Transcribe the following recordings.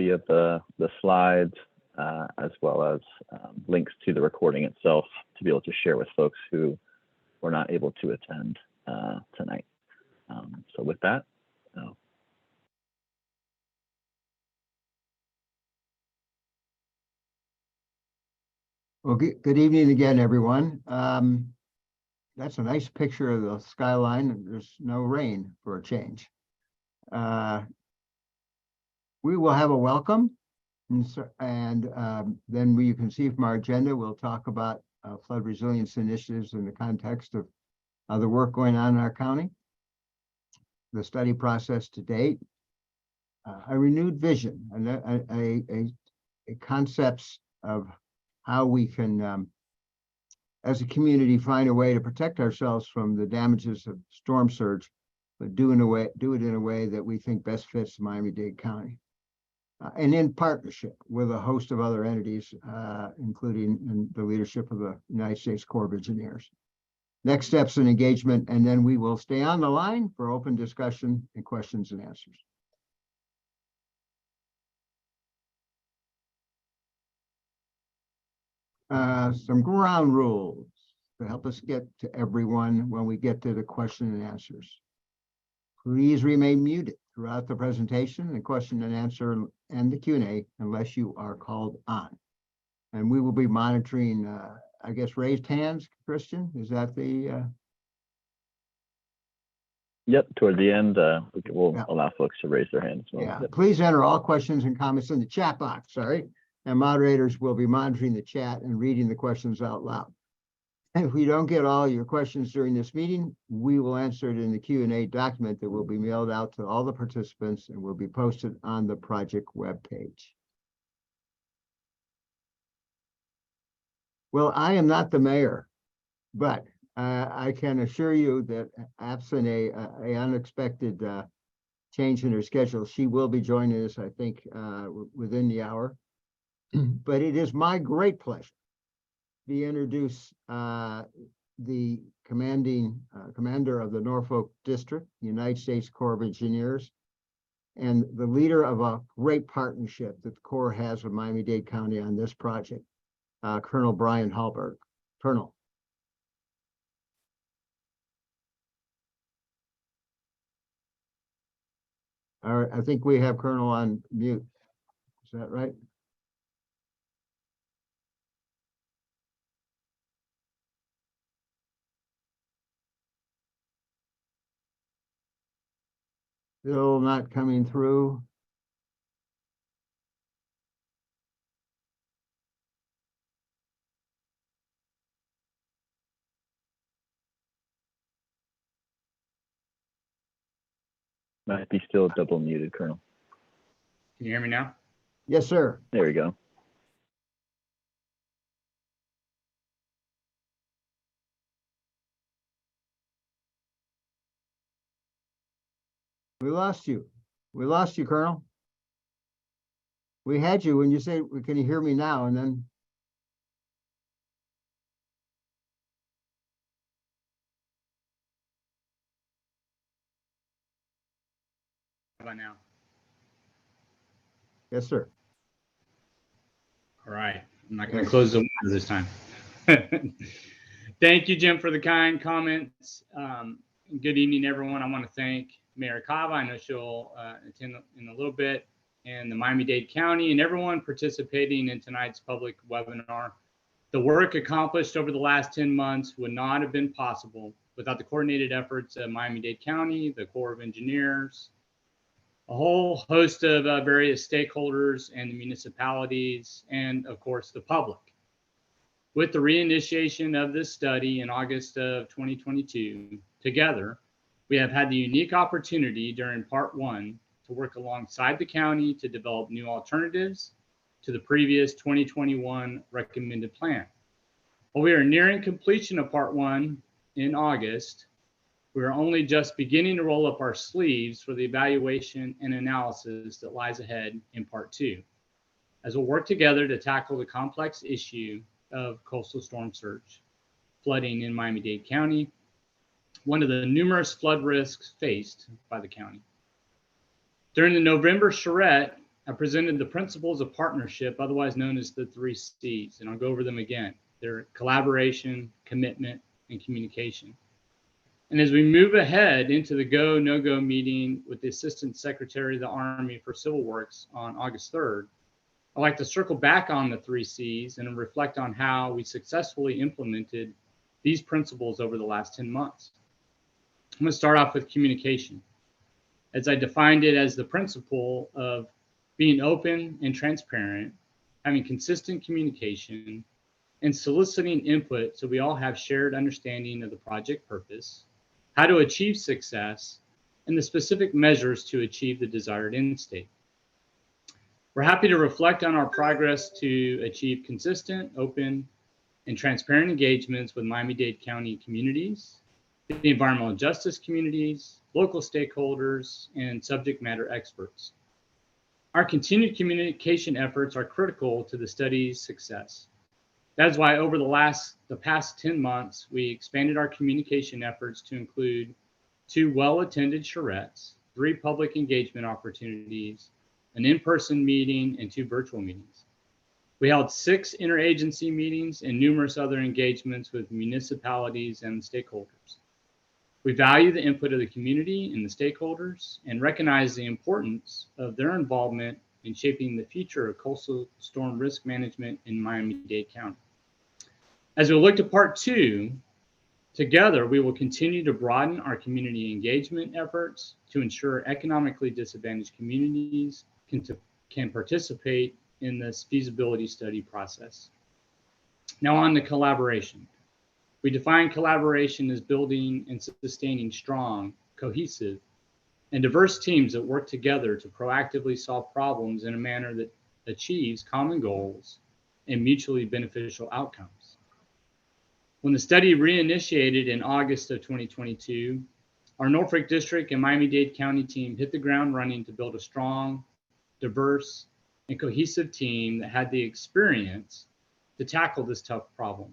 copy of the slides as well as links to the recording itself to be able to share with folks who were not able to attend tonight. So with that, well, good evening again, everyone. That's a nice picture of the skyline. There's no rain for a change. We will have a welcome, and then you can see from our agenda, we'll talk about flood resilience initiatives in the context of the work going on in our county, the study process to date, a renewed vision, and a concepts of how we can, as a community, find a way to protect ourselves from the damages of storm surge, but do it in a way that we think best fits Miami-Dade County. And in partnership with a host of other entities, including in the leadership of the United States Corps of Engineers. Next steps in engagement, and then we will stay on the line for open discussion and questions and answers. Some ground rules to help us get to everyone when we get to the question and answers. Please remain muted throughout the presentation, the question and answer, and the Q&A unless you are called on. And we will be monitoring, I guess, raised hands, Christian, is that the? Yep, toward the end, we'll allow folks to raise their hands. Yeah, please enter all questions and comments in the chat box, sorry. And moderators will be monitoring the chat and reading the questions out loud. And if we don't get all your questions during this meeting, we will answer it in the Q&A document that will be mailed out to all the participants and will be posted on the project webpage. Well, I am not the mayor, but I can assure you that absent a unexpected change in her schedule, she will be joining us, I think, within the hour. But it is my great pleasure to introduce the commander of the Norfolk District, United States Corps of Engineers, and the leader of a great partnership that the Corps has with Miami-Dade County on this project, Colonel Brian Hallberg. Colonel. All right, I think we have Colonel on mute. Is that right? Still not coming through. Might be still double muted, Colonel. Can you hear me now? Yes, sir. There we go. We lost you. We lost you, Colonel. We had you when you say, can you hear me now? And then. How about now? Yes, sir. All right. I'm not going to close the window this time. Thank you, Jim, for the kind comments. Good evening, everyone. I want to thank Mayor Cava. I know she'll attend in a little bit, and the Miami-Dade County and everyone participating in tonight's public webinar. The work accomplished over the last 10 months would not have been possible without the coordinated efforts of Miami-Dade County, the Corps of Engineers, a whole host of various stakeholders and the municipalities, and of course the public. With the reinitiation of this study in August of 2022, together, we have had the unique opportunity during part one to work alongside the county to develop new alternatives to the previous 2021 recommended plan. While we are nearing completion of part one in August, we are only just beginning to roll up our sleeves for the evaluation and analysis that lies ahead in part two, as we'll work together to tackle the complex issue of coastal storm surge, flooding in Miami-Dade County, one of the numerous flood risks faced by the county. During the November charrette I presented the principles of partnership, otherwise known as the 3 C's, and I'll go over them again. They're collaboration, commitment, and communication. And as we move ahead into the go, no-go meeting with the Assistant Secretary of the Army for Civil Works on August 3rd, I'd like to circle back on the 3 C's and reflect on how we successfully implemented these principles over the last 10 months. I'm going to start off with communication, as I defined it as the principle of being open and transparent, having consistent communication, and soliciting input so we all have shared understanding of the project purpose, how to achieve success, and the specific measures to achieve the desired end state. We're happy to reflect on our progress to achieve consistent, open, and transparent engagements with Miami-Dade County communities, the environmental justice communities, local stakeholders, and subject matter experts. Our continued communication efforts are critical to the study's success. That's why over the past 10 months, we expanded our communication efforts to include 2 well-attended charrettes, 3 public engagement opportunities, an in-person meeting, and 2 virtual meetings. We held 6 interagency meetings and numerous other engagements with municipalities and stakeholders. We value the input of the community and the stakeholders and recognize the importance of their involvement in shaping the future of coastal storm risk management in Miami-Dade County. As we look to part 2, together we will continue to broaden our community engagement efforts to ensure economically disadvantaged communities can participate in this feasibility study process. Now on to collaboration. We define collaboration as building and sustaining strong, cohesive, and diverse teams that work together to proactively solve problems in a manner that achieves common goals and mutually beneficial outcomes. When the study reinitiated in August of 2022, our Norfolk District and Miami-Dade County team hit the ground running to build a strong, diverse, and cohesive team that had the experience to tackle this tough problem.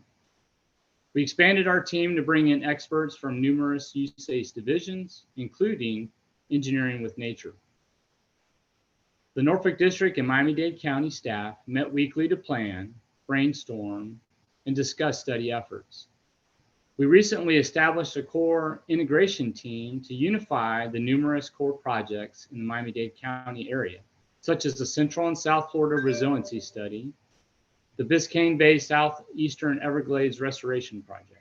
We expanded our team to bring in experts from numerous USACE divisions, including engineering with nature. The Norfolk District and Miami-Dade County staff met weekly to plan, brainstorm, and discuss study efforts. We recently established a core integration team to unify the numerous core projects in the Miami-Dade County area, such as the Central and South Florida Resiliency Study, the Biscayne Bay Southeastern Everglades Restoration Project.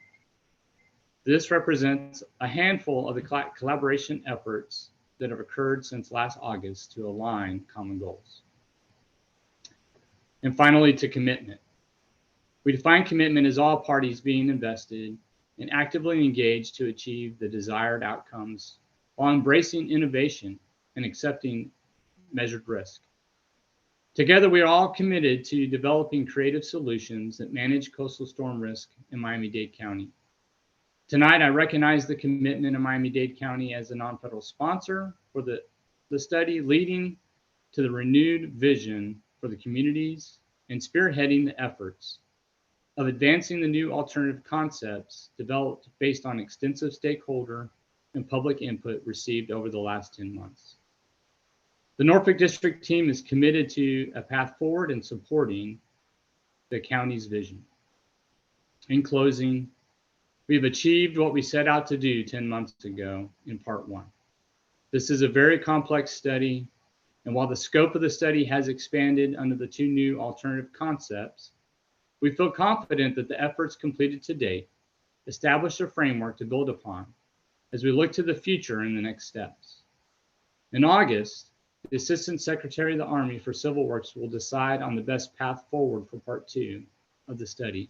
This represents a handful of the collaboration efforts that have occurred since last August to align common goals. And finally, to commitment. We define commitment as all parties being invested and actively engaged to achieve the desired outcomes while embracing innovation and accepting measured risk. Together, we are all committed to developing creative solutions that manage coastal storm risk in Miami-Dade County. Tonight, I recognize the commitment of Miami-Dade County as a non-federal sponsor for the study, leading to the renewed vision for the communities and spearheading the efforts of advancing the new alternative concepts developed based on extensive stakeholder and public input received over the last 10 months. The Norfolk District team is committed to a path forward in supporting the county's vision. In closing, we have achieved what we set out to do 10 months ago in part 1. This is a very complex study, and while the scope of the study has expanded under the 2 new alternative concepts, we feel confident that the efforts completed to date establish a framework to build upon as we look to the future and the next steps. In August, the Assistant Secretary of the Army for Civil Works will decide on the best path forward for part 2 of the study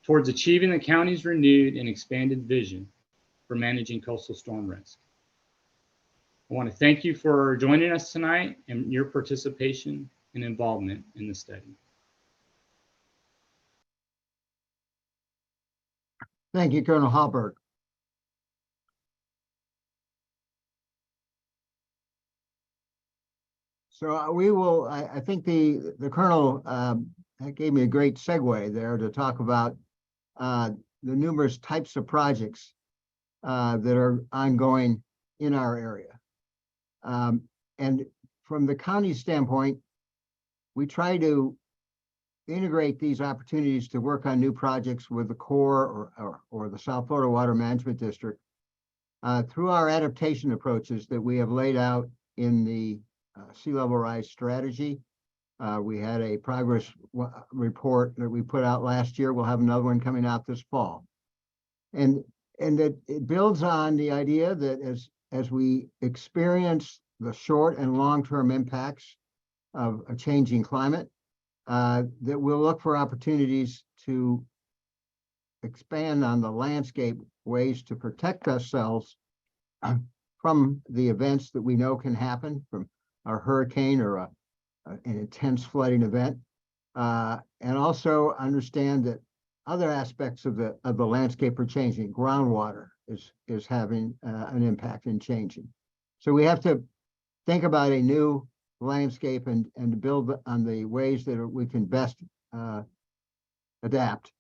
towards achieving the county's renewed and expanded vision for managing coastal storm risk. I want to thank you for joining us tonight and your participation and involvement in the study. Thank you, Colonel Hallberg. So we will, I think the Colonel gave me a great segue there to talk about the numerous types of projects that are ongoing in our area. And from the county standpoint, we try to integrate these opportunities to work on new projects with the Corps or the South Florida Water Management District through our adaptation approaches that we have laid out in the sea level rise strategy. We had a progress report that we put out last year. We'll have another one coming out this fall. And that it builds on the idea that as we experience the short and long-term impacts of a changing climate, that we'll look for opportunities to expand on the landscape ways to protect ourselves from the events that we know can happen, from a hurricane or an intense flooding event, and also understand that other aspects of the landscape are changing. Groundwater is having an impact in changing. So we have to think about a new landscape and build on the ways that we can best adapt.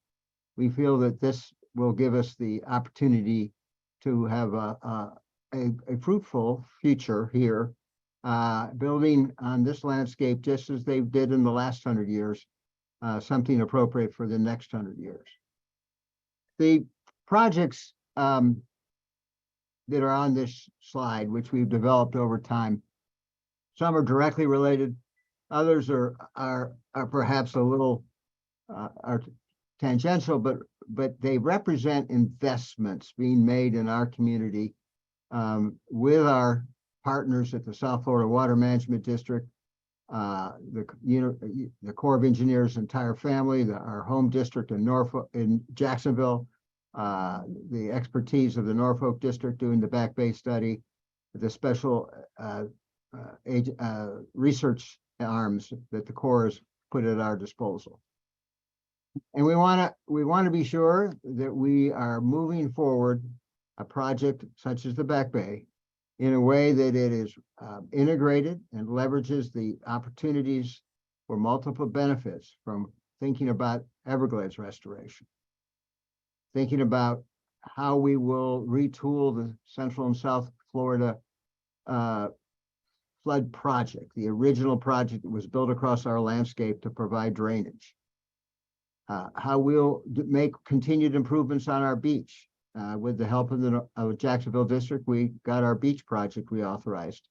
We feel that this will give us the opportunity to have a fruitful future here, building on this landscape just as they did in the last 100 years, something appropriate for the next 100 years. The projects that are on this slide, which we've developed over time, some are directly related, others are perhaps a little are tangential, but they represent investments being made in our community with our partners at the South Florida Water Management District, the Corps of Engineers' entire family, our home district in Norfolk, in Jacksonville, the expertise of the Norfolk District doing the Back Bay study, the special research arms that the Corps has put at our disposal. And we want to be sure that we are moving forward a project such as the Back Bay in a way that it is integrated and leverages the opportunities for multiple benefits, from thinking about Everglades restoration, thinking about how we will retool the Central and South Florida flood project, the original project that was built across our landscape to provide drainage. How we'll make continued improvements on our beach. With the help of the Jacksonville District, we got our beach project reauthorized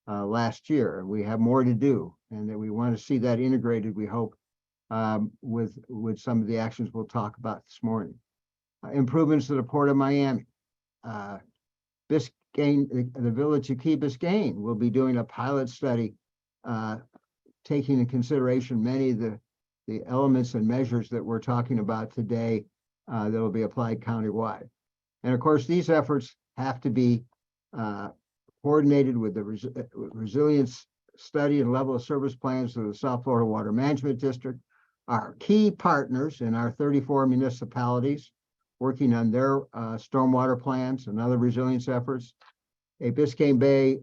last year. We have more to do, and that we want to see that integrated, we hope, with some of the actions we'll talk about this morning. Improvements to the Port of Miami. Biscayne, the village of Key Biscayne will be doing a pilot study, taking into consideration many of the elements and measures that we're talking about today that will be applied countywide. And of course, these efforts have to be coordinated with the resilience study and level of service plans of the South Florida Water Management District, our key partners in our 34 municipalities working on their stormwater plans and other resilience efforts, a Biscayne Bay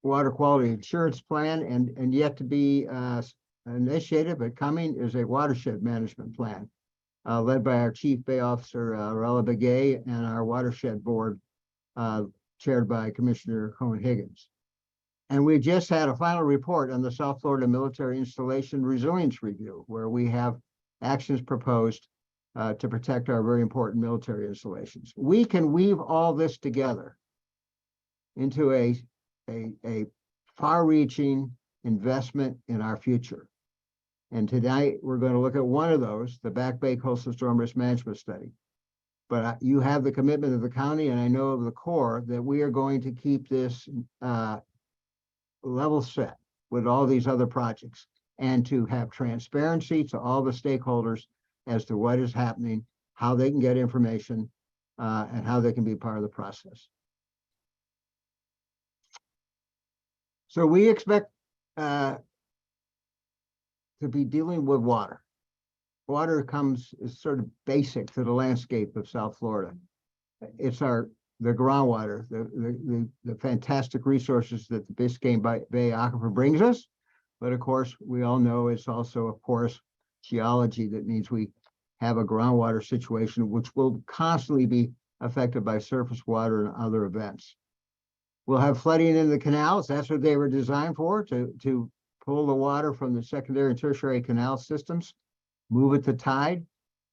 water quality insurance plan, and yet to be initiated but coming is a watershed management plan led by our Chief Bay Officer, Rella Begay, and our watershed board chaired by Commissioner Cohen-Higgins. And we just had a final report on the South Florida Military Installation Resilience Review, where we have actions proposed to protect our very important military installations. We can weave all this together into a far-reaching investment in our future. And tonight we're going to look at one of those, the Back Bay Coastal Storm Risk Management Study. But you have the commitment of the county, and I know of the Corps, that we are going to keep this level set with all these other projects, and to have transparency to all the stakeholders as to what is happening, how they can get information, and how they can be part of the process. So we expect to be dealing with water. Water is sort of basic to the landscape of South Florida. It's the groundwater, the fantastic resources that the Biscayne Bay Aquifer brings us. But of course, we all know it's also a porous geology that means we have a groundwater situation which will constantly be affected by surface water and other events. We'll have flooding in the canals. That's what they were designed for, to pull the water from the secondary and tertiary canal systems, move it to tide.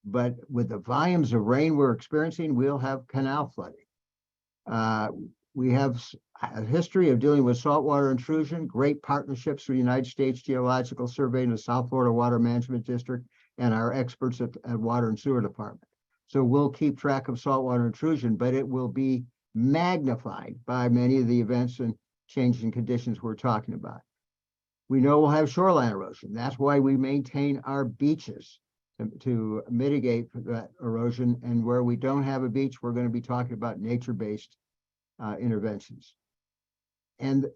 But with the volumes of rain we're experiencing, we'll have canal flooding. We have a history of dealing with saltwater intrusion, great partnerships with the United States Geological Survey and the South Florida Water Management District and our experts at Water and Sewer Department. So we'll keep track of saltwater intrusion, but it will be magnified by many of the events and changing conditions we're talking about. We know we'll have shoreline erosion. That's why we maintain our beaches to mitigate that erosion. And where we don't have a beach, we're going to be talking about nature-based interventions. And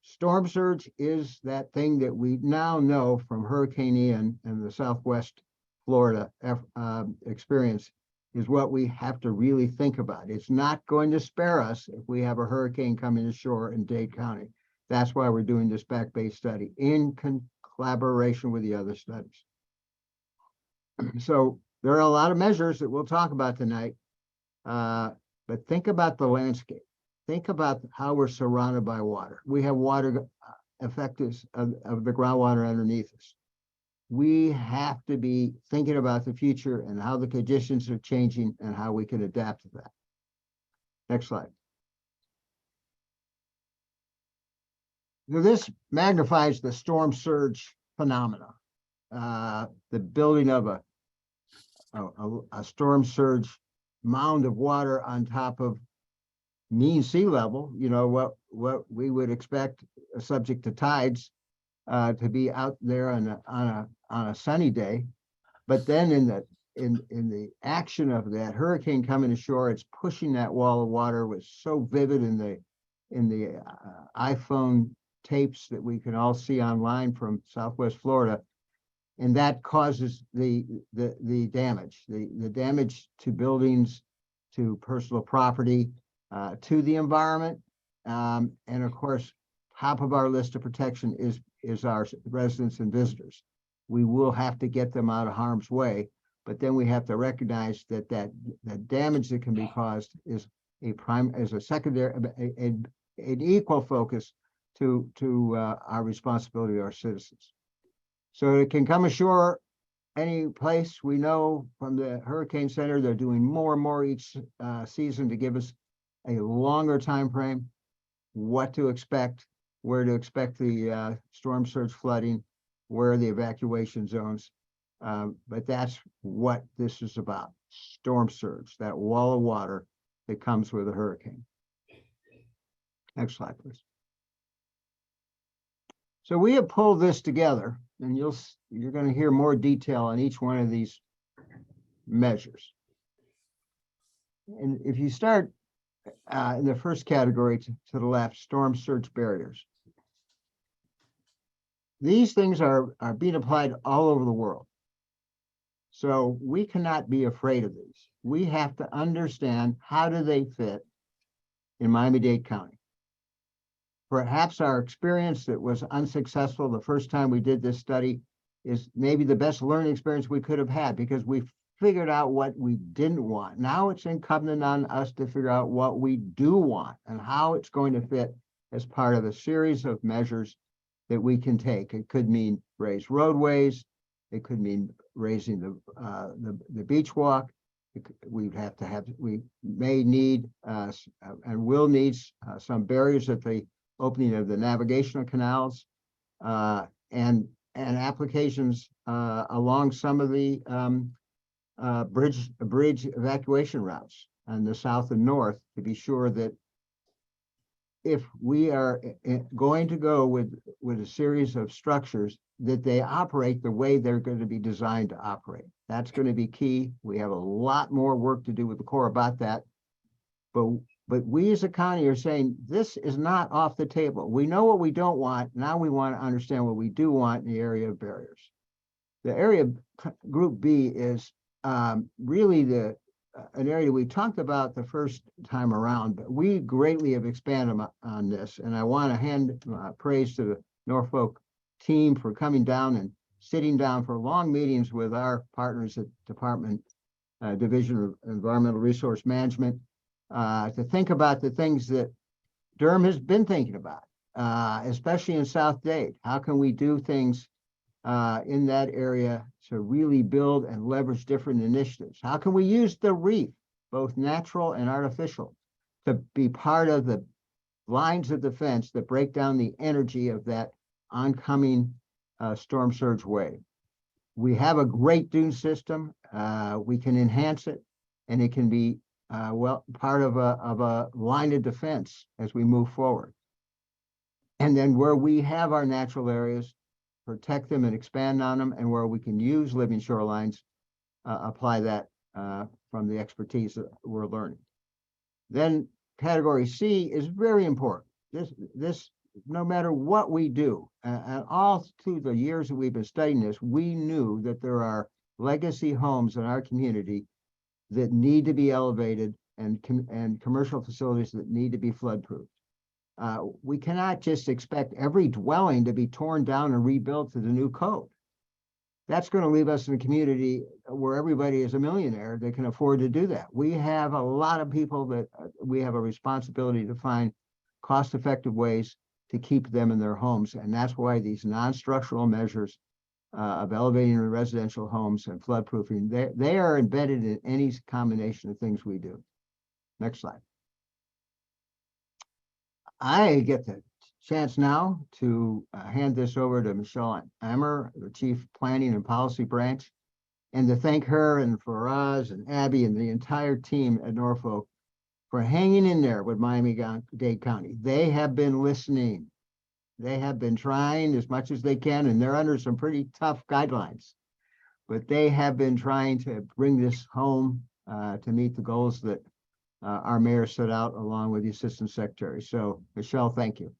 storm surge is that thing that we now know from Hurricane Ian and the Southwest Florida experience is what we have to really think about. It's not going to spare us if we have a hurricane coming to shore in Dade County. That's why we're doing this back-based study in collaboration with the other studies. So there are a lot of measures that we'll talk about tonight, but think about the landscape. Think about how we're surrounded by water. We have water effects of the groundwater underneath us. We have to be thinking about the future and how the conditions are changing and how we can adapt to that. Next slide. Now, this magnifies the storm surge phenomena. The building of a storm surge mound of water on top of mean sea level, you know, what we would expect, subject to tides, to be out there on a sunny day. But then in the action of that hurricane coming ashore, it's pushing that wall of water. Was so vivid in the iPhone tapes that we can all see online from Southwest Florida. And that causes the damage, the damage to buildings, to personal property, to the environment. And of course, top of our list of protection is our residents and visitors. We will have to get them out of harm's way, but then we have to recognize that damage that can be caused is a secondary, an equal focus to our responsibility to our citizens. So it can come ashore any place. We know from the Hurricane Center, they're doing more and more each season to give us a longer time frame, what to expect, where to expect the storm surge flooding, where are the evacuation zones. But that's what this is about, storm surge, that wall of water that comes with a hurricane. Next slide, please. So we have pulled this together, and you're going to hear more detail on each one of these measures. And if you start in the first category to the left, storm surge barriers. These things are being applied all over the world. So we cannot be afraid of these. We have to understand, how do they fit in Miami-Dade County? Perhaps our experience that was unsuccessful the first time we did this study is maybe the best learning experience we could have had, because we figured out what we didn't want. Now it's incumbent on us to figure out what we do want and how it's going to fit as part of a series of measures that we can take. It could mean raise roadways. It could mean raising the beach walk. We may need and will need some barriers at the opening of the navigational canals, and applications along some of the bridge evacuation routes on the south and north, to be sure that if we are going to go with a series of structures, that they operate the way they're going to be designed to operate. That's going to be key. We have a lot more work to do with the Corps about that. But we as a county are saying this is not off the table. We know what we don't want. Now we want to understand what we do want in the area of barriers. The area group B is really an area we talked about the first time around, but we greatly have expanded on this. And I want to hand praise to the Norfolk team for coming down and sitting down for long meetings with our partners at Department Division of Environmental Resource Management to think about the things that Durham has been thinking about, especially in South Dade. How can we do things in that area to really build and leverage different initiatives? How can we use the reef, both natural and artificial, to be part of the lines of defense that break down the energy of that oncoming storm surge wave? We have a great dune system. We can enhance it, and it can be part of a line of defense as we move forward. And then where we have our natural areas, protect them and expand on them, and where we can use living shorelines, apply that from the expertise that we're learning. Then category C is very important. This no matter what we do, and all through the years that we've been studying this, we knew that there are legacy homes in our community that need to be elevated and commercial facilities that need to be flood-proof. We cannot just expect every dwelling to be torn down and rebuilt to the new code. That's going to leave us in a community where everybody is a millionaire that can afford to do that. We have a lot of people that we have a responsibility to find cost-effective ways to keep them in their homes. And that's why these non-structural measures of elevating residential homes and floodproofing, they are embedded in any combination of things we do. Next slide. I get the chance now to hand this over to Michelle Emmer, the Chief Planning and Policy Branch, and to thank her and Faraz and Abby and the entire team at Norfolk for hanging in there with Miami-Dade County. They have been listening. They have been trying as much as they can, and they're under some pretty tough guidelines, but they have been trying to bring this home to meet the goals that our mayor set out along with the assistant secretary. So Michelle, thank you.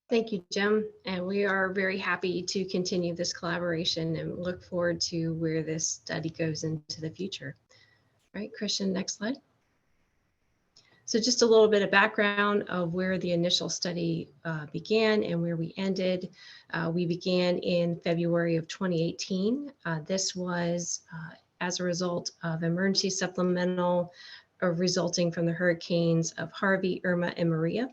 Thank you, Jim. And we are very happy to continue this collaboration and look forward to where this study goes into the future. All right, Christian, next slide. So just a little bit of background of where the initial study began and where we ended. We began in February of 2018. This was as a result of emergency supplemental resulting from the hurricanes of Harvey, Irma, and Maria.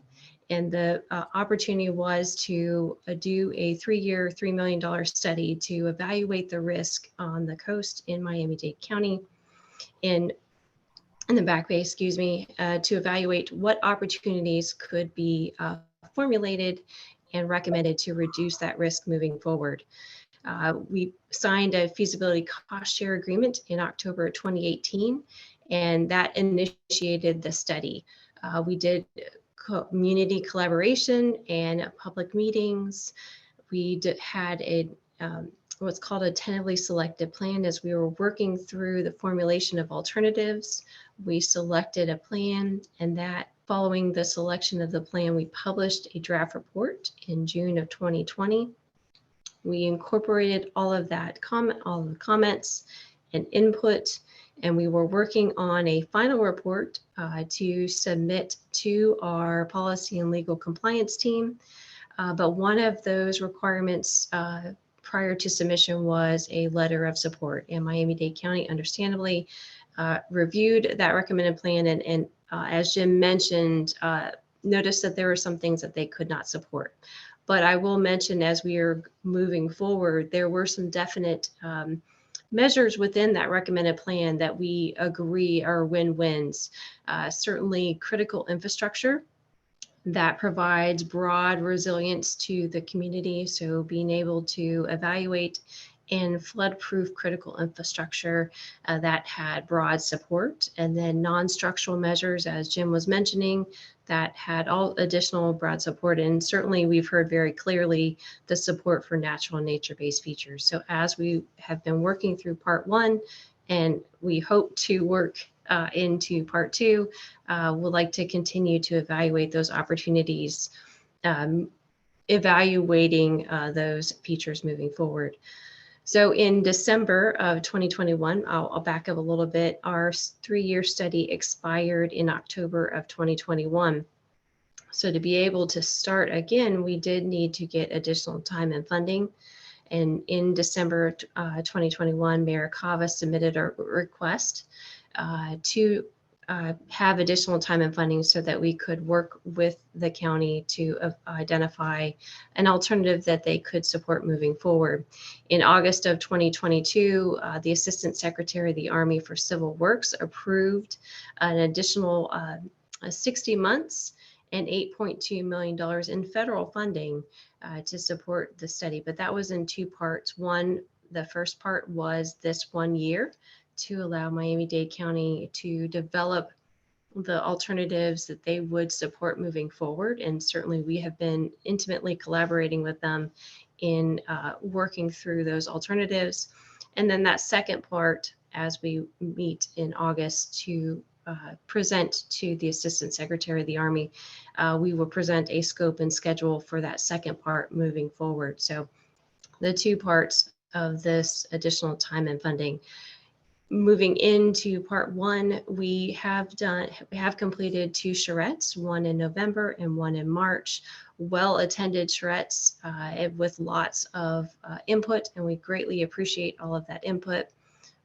And the opportunity was to do a 3-year, $3 million study to evaluate the risk on the coast in Miami-Dade County in the Back Bay, excuse me, to evaluate what opportunities could be formulated and recommended to reduce that risk moving forward. We signed a feasibility cost share agreement in October 2018, and that initiated the study. We did community collaboration and public meetings. We had a what's called a tentatively selected plan. As we were working through the formulation of alternatives, we selected a plan, and that following the selection of the plan, we published a draft report in June of 2020. We incorporated all of that all of the comments and input, and we were working on a final report to submit to our policy and legal compliance team. But one of those requirements prior to submission was a letter of support, and Miami-Dade County understandably reviewed that recommended plan and as Jim mentioned, noticed that there were some things that they could not support. But I will mention, as we are moving forward, there were some definite measures within that recommended plan that we agree are win-wins. Certainly critical infrastructure that provides broad resilience to the community. So being able to evaluate and flood-proof critical infrastructure that had broad support, and then non-structural measures, as Jim was mentioning, that had all additional broad support. And certainly we've heard very clearly the support for natural and nature-based features. So as we have been working through part 1, and we hope to work into part 2, we'd like to continue to evaluate those opportunities, evaluating those features moving forward. So in December of 2021, I'll back up a little bit, our 3-year study expired in October of 2021. So to be able to start again, we did need to get additional time and funding. And in December 2021, Mayor Cava submitted a request to have additional time and funding so that we could work with the county to identify an alternative that they could support moving forward. In August of 2022, the Assistant Secretary of the Army for Civil Works approved an additional 60 months and $8.2 million in federal funding to support the study. But that was in two parts. One, the first part was this 1 year to allow Miami-Dade County to develop the alternatives that they would support moving forward. And certainly we have been intimately collaborating with them in working through those alternatives. And then that second part, as we meet in August to present to the Assistant Secretary of the Army, we will present a scope and schedule for that second part moving forward. So the two parts of this additional time and funding. Moving into part one, we have completed 2 charrettes, one in November and one in March. Well-attended charrettes with lots of input, and we greatly appreciate all of that input.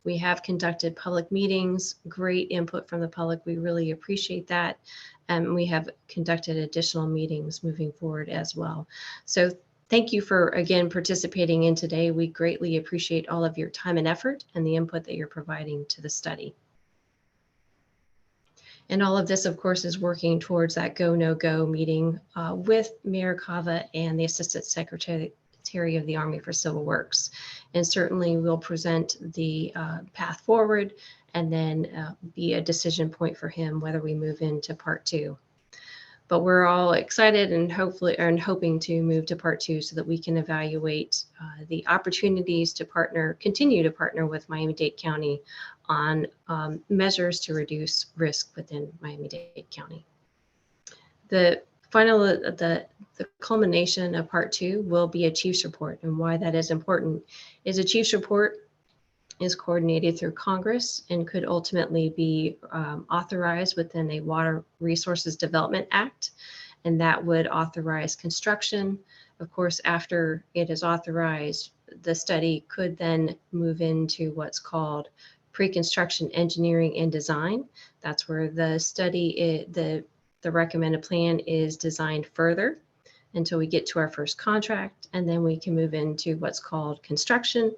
We have conducted public meetings, great input from the public. We really appreciate that. And we have conducted additional meetings moving forward as well. So thank you for, again, participating in today. We greatly appreciate all of your time and effort and the input that you're providing to the study. And all of this, of course, is working towards that go, no go meeting with Mayor Cava and the Assistant Secretary of the Army for Civil Works. And certainly we'll present the path forward and then be a decision point for him whether we move into part 2. But we're all excited and hoping to move to part 2 so that we can evaluate the opportunities to continue to partner with Miami-Dade County on measures to reduce risk within Miami-Dade County. The culmination of part 2 will be a chief's report, and why that is important is a chief's report is coordinated through Congress and could ultimately be authorized within a Water Resources Development Act, and that would authorize construction. Of course, after it is authorized, the study could then move into what's called pre-construction engineering and design. That's where the study, the recommended plan is designed further until we get to our first contract, and then we can move into what's called construction,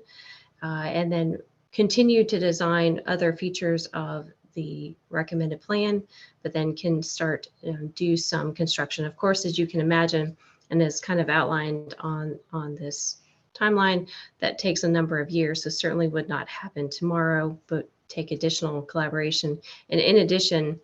and then continue to design other features of the recommended plan, but then can start do some construction. Of course, as you can imagine, and as kind of outlined on this timeline, that takes a number of years, so certainly would not happen tomorrow, but take additional collaboration. And in addition,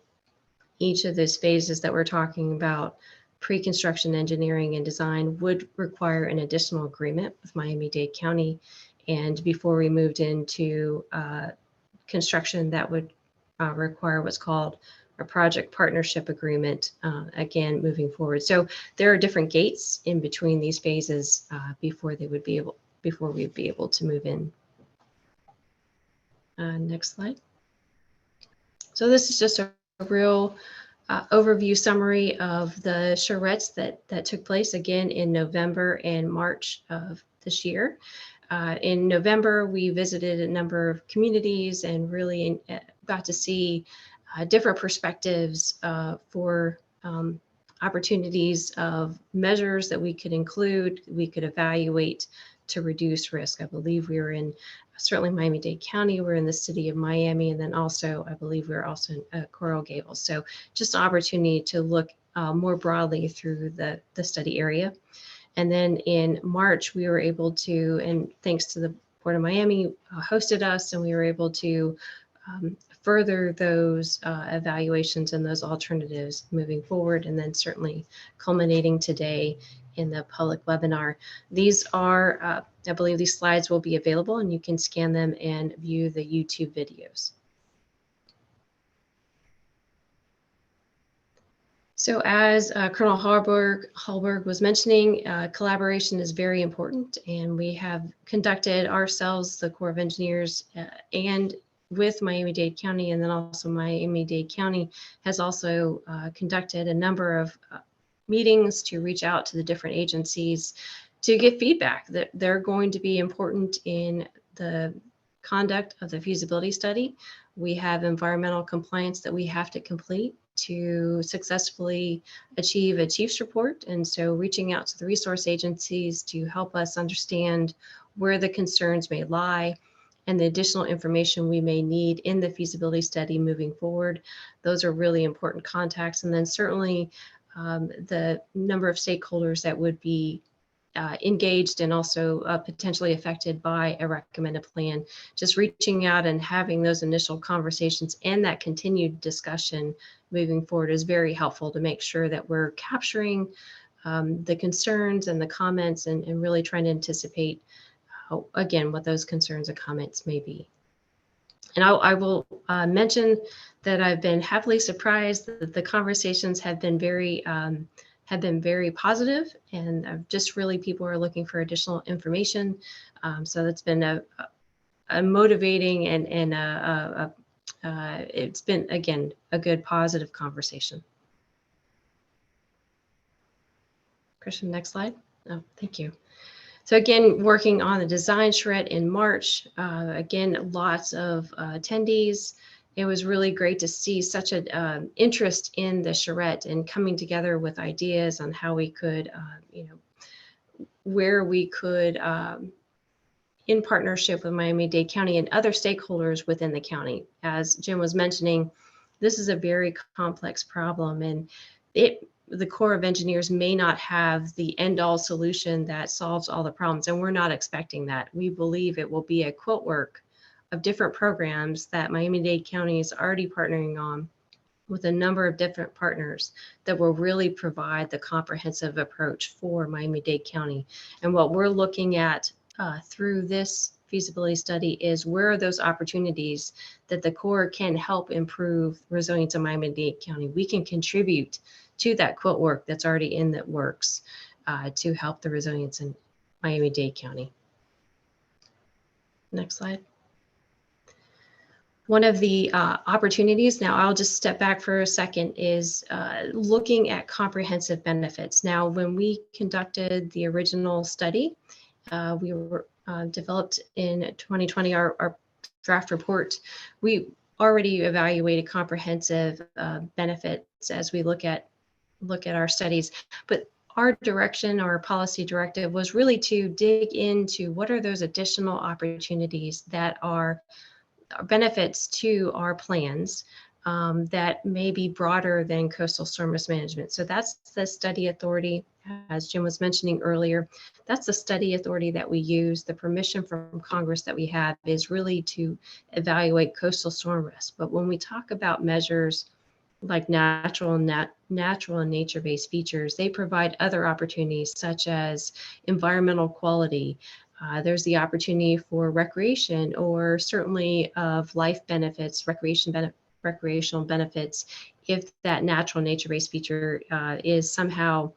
each of those phases that we're talking about, pre-construction engineering and design, would require an additional agreement with Miami-Dade County. And before we moved into construction, that would require what's called a project partnership agreement, again, moving forward. So there are different gates in between these phases before we'd be able to move in. Next slide. So this is just a real overview summary of the charrettes that took place again in November and March of this year. In November, we visited a number of communities and really got to see different perspectives for opportunities of measures that we could include, we could evaluate to reduce risk. I believe we were in certainly Miami-Dade County, we're in the city of Miami, and then also I believe we're also in Coral Gables. So just an opportunity to look more broadly through the study area. And then in March, we were able to, and thanks to the Port of Miami, hosted us, and we were able to further those evaluations and those alternatives moving forward, and then certainly culminating today in the public webinar. These are, I believe these slides will be available, and you can scan them and view the YouTube videos. So as Colonel Hallberg was mentioning, collaboration is very important, and we have conducted ourselves, the Corps of Engineers, and with Miami-Dade County, and then also Miami-Dade County has also conducted a number of meetings to reach out to the different agencies to get feedback that they're going to be important in the conduct of the feasibility study. We have environmental compliance that we have to complete to successfully achieve a chief's report. And so reaching out to the resource agencies to help us understand where the concerns may lie and the additional information we may need in the feasibility study moving forward. Those are really important contacts. And then certainly the number of stakeholders that would be engaged and also potentially affected by a recommended plan. Just reaching out and having those initial conversations and that continued discussion moving forward is very helpful to make sure that we're capturing the concerns and the comments and really trying to anticipate, again, what those concerns and comments may be. And I will mention that I've been happily surprised that the conversations have been very positive, and just really people are looking for additional information. So that's been a motivating and it's been, again, a good positive conversation. Christian, next slide. Oh, thank you. So again, working on the design charrette in March, again, lots of attendees. It was really great to see such an interest in the charrette and coming together with ideas on how we could, where we could, in partnership with Miami-Dade County and other stakeholders within the county. As Jim was mentioning, this is a very complex problem, and the Corps of Engineers may not have the end-all solution that solves all the problems, and we're not expecting that. We believe it will be a quilt work of different programs that Miami-Dade County is already partnering on with a number of different partners that will really provide the comprehensive approach for Miami-Dade County. And what we're looking at through this feasibility study is where are those opportunities that the Corps can help improve resilience in Miami-Dade County. We can contribute to that quilt work that's already in the works to help the resilience in Miami-Dade County. Next slide. One of the opportunities, now I'll just step back for a second, is looking at comprehensive benefits. Now, when we conducted the original study, we were developed in 2020, our draft report, we already evaluated comprehensive benefits as we look at our studies. But our direction, our policy directive was really to dig into what are those additional opportunities that are benefits to our plans that may be broader than coastal storm risk management. So that's the study authority, as Jim was mentioning earlier. That's the study authority that we use. The permission from Congress that we have is really to evaluate coastal storm risk. But when we talk about measures like natural and nature-based features, they provide other opportunities such as environmental quality. There's the opportunity for recreation, or certainly of life benefits, recreational benefits, if that natural nature-based feature is somehow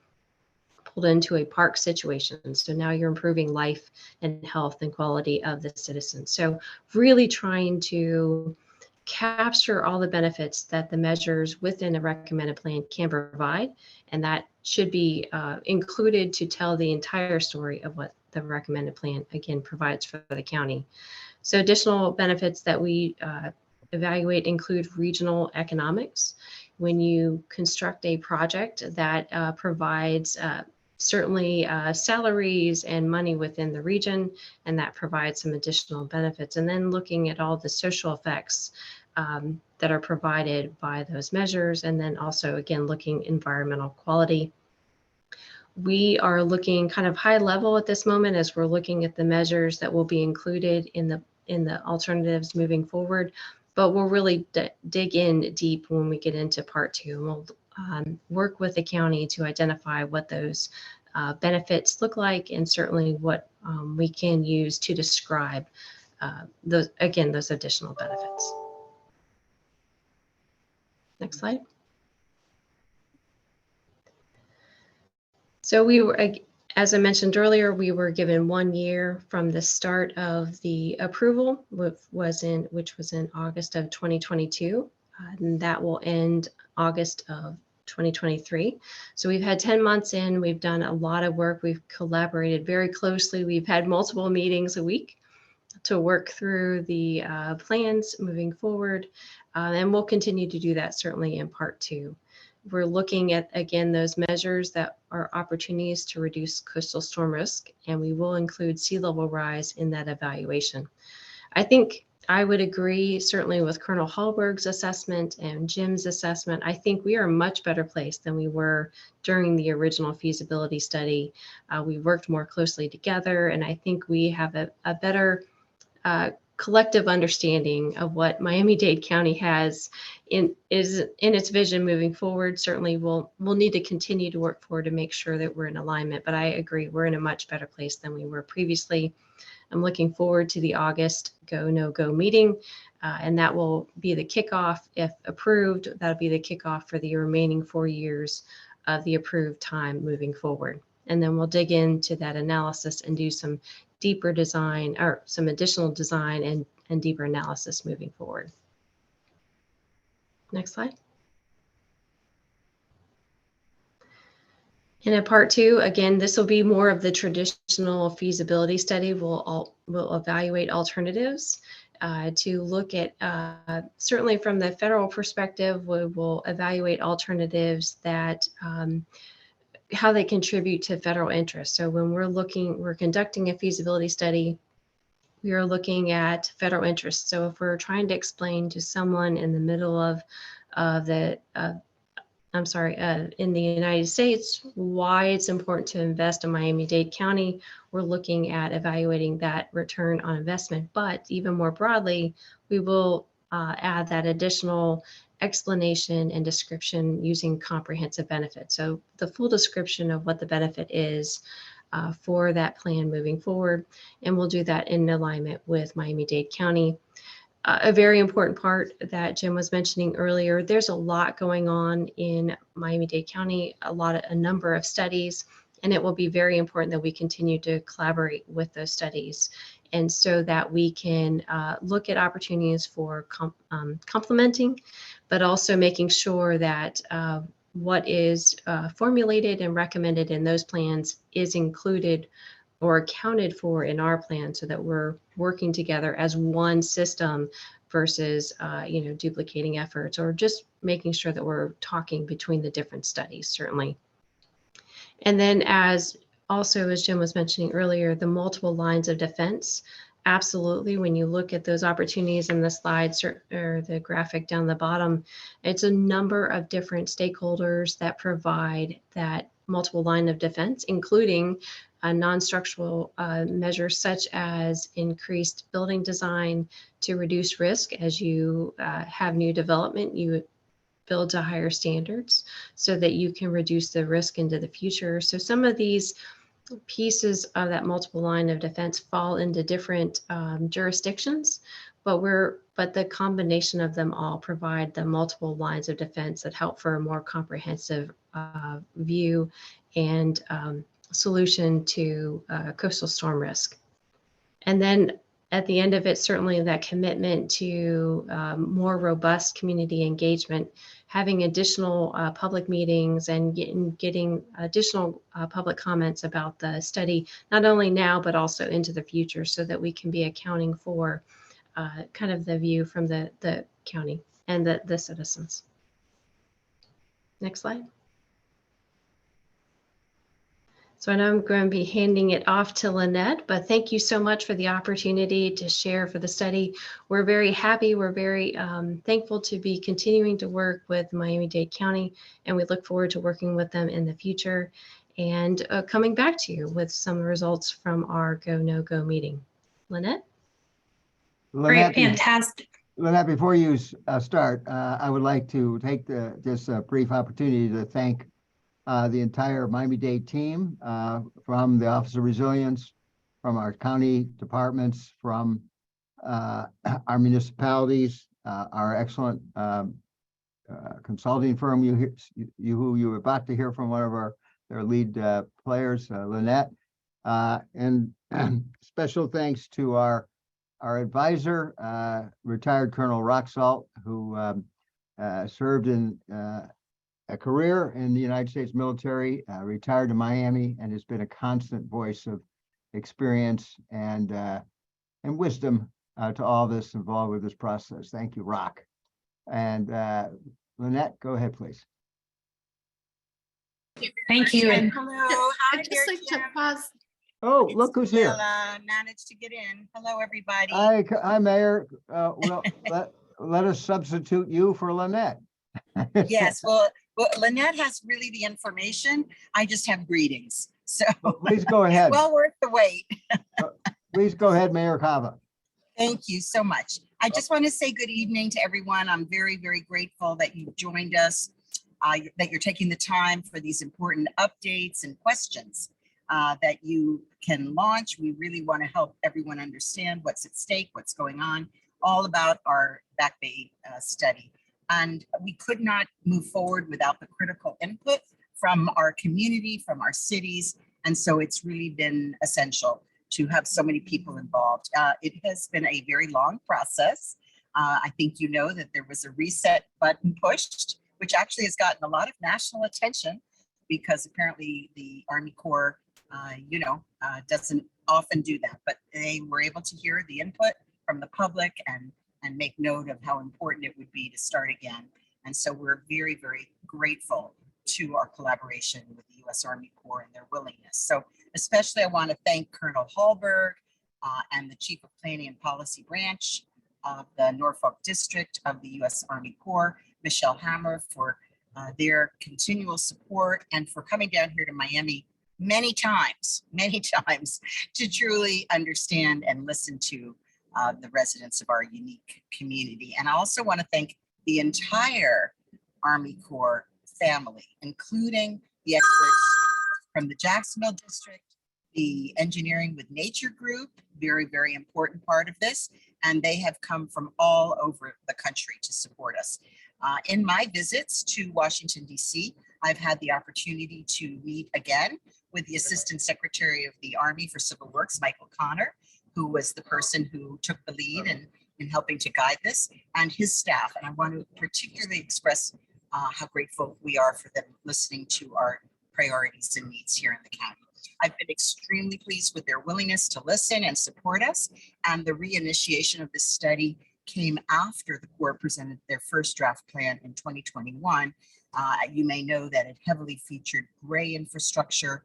pulled into a park situation. So now you're improving life and health and quality of the citizens. So really trying to capture all the benefits that the measures within a recommended plan can provide, and that should be included to tell the entire story of what the recommended plan, again, provides for the county. So additional benefits that we evaluate include regional economics. When you construct a project that provides certainly salaries and money within the region, and that provides some additional benefits. And then looking at all the social effects that are provided by those measures, and then also, again, looking environmental quality. We are looking kind of high level at this moment as we're looking at the measures that will be included in the alternatives moving forward, but we'll really dig in deep when we get into part 2. We'll work with the county to identify what those benefits look like, and certainly what we can use to describe those additional benefits. Next slide. So we were, as I mentioned earlier, we were given 1 year from the start of the approval, which was in August of 2022, and that will end August of 2023. So we've had 10 months in, we've done a lot of work, we've collaborated very closely, we've had multiple meetings a week to work through the plans moving forward. And we'll continue to do that certainly in part 2. We're looking at, again, those measures that are opportunities to reduce coastal storm risk, and we will include sea level rise in that evaluation. I think I would agree certainly with Colonel Hallberg's assessment and Jim's assessment. I think we are much better placed than we were during the original feasibility study. We worked more closely together, and I think we have a better collective understanding of what Miami-Dade County has in its vision moving forward. Certainly we'll need to continue to work forward to make sure that we're in alignment, but I agree we're in a much better place than we were previously. I'm looking forward to the August go, no go meeting, and that will be the kickoff. If approved, that'll be the kickoff for the remaining 4 years of the approved time moving forward. And then we'll dig into that analysis and do some deeper design or some additional design and deeper analysis moving forward. Next slide. And in part 2, again, this will be more of the traditional feasibility study. We'll evaluate alternatives to look at, certainly from the federal perspective, we will evaluate alternatives that how they contribute to federal interest. So when we're conducting a feasibility study, we are looking at federal interest. So if we're trying to explain to someone in the middle of in the United States, why it's important to invest in Miami-Dade County, we're looking at evaluating that return on investment. But even more broadly, we will add that additional explanation and description using comprehensive benefit. So the full description of what the benefit is for that plan moving forward. And we'll do that in alignment with Miami-Dade County. A very important part that Jim was mentioning earlier, there's a lot going on in Miami-Dade County, a number of studies, and it will be very important that we continue to collaborate with those studies. And so that we can look at opportunities for complementing, but also making sure that what is formulated and recommended in those plans is included or accounted for in our plan, so that we're working together as one system versus duplicating efforts, or just making sure that we're talking between the different studies, certainly. And then as Jim was mentioning earlier, the multiple lines of defense. Absolutely, when you look at those opportunities in the slides or the graphic down the bottom, it's a number of different stakeholders that provide that multiple line of defense, including non-structural measures such as increased building design to reduce risk. As you have new development, you build to higher standards so that you can reduce the risk into the future. So some of these pieces of that multiple line of defense fall into different jurisdictions, but the combination of them all provide the multiple lines of defense that help for a more comprehensive view and solution to coastal storm risk. And then at the end of it, certainly that commitment to more robust community engagement, having additional public meetings and getting additional public comments about the study, not only now, but also into the future, so that we can be accounting for kind of the view from the county and the citizens. Next slide. So I know I'm going to be handing it off to Lynette, but thank you so much for the opportunity to share for the study. We're very happy. We're very thankful to be continuing to work with Miami-Dade County, and we look forward to working with them in the future and coming back to you with some results from our Go No Go meeting. Lynette? Lynette, Great, fantastic. Lynette, before you start, I would like to take this brief opportunity to thank the entire Miami-Dade team, from the Office of Resilience, from our county departments, from our municipalities, our excellent consulting firm, who you're about to hear from, one of their lead players, Lynette, and special thanks to our advisor, retired Colonel Roxalt, who served in a career in the United States military, retired in Miami, and has been a constant voice of experience and and wisdom to all this involved with this process. Thank you, Rock. And Lynette, go ahead, please. Thank you. And Hello. Hi, I'd there, just like to Jim. pause. Oh, look who's here. Managed to get in. Hello, everybody. Hi, Mayor. Well, let us substitute you for Lynette. Yes, well, Lynette has really the information. I just have greetings. So Please go ahead. well worth the wait. Please go ahead, Mayor Cava. Thank you so much. I just want to say good evening to everyone. I'm very, very grateful that you joined us, that you're taking the time for these important updates and questions that you can launch. We really want to help everyone understand what's at stake, what's going on, all about our Back Bay study. And we could not move forward without the critical input from our community, from our cities. And so it's really been essential to have so many people involved. It has been a very long process. I think you know that there was a reset button pushed, which actually has gotten a lot of national attention because apparently the Army Corps, doesn't often do that, but they were able to hear the input from the public and make note of how important it would be to start again. And so we're very, very grateful to our collaboration with the U.S. Army Corps and their willingness. So especially I want to thank Colonel Hallberg and the Chief of Planning and Policy Branch of the Norfolk District of the U.S. Army Corps, Michelle Hammer, for their continual support and for coming down here to Miami many times to truly understand and listen to the residents of our unique community. And I also want to thank the entire Army Corps family, including the experts from the Jacksonville District, the Engineering with Nature group, very, very important part of this, and they have come from all over the country to support us. In my visits to Washington, D.C., I've had the opportunity to meet again with the Assistant Secretary of the Army for Civil Works, Michael Connor, who was the person who took the lead in helping to guide this, and his staff. And I want to particularly express how grateful we are for them listening to our priorities and needs here in the county. I've been extremely pleased with their willingness to listen and support us. And the reinitiation of this study came after the Corps presented their first draft plan in 2021. You may know that it heavily featured gray infrastructure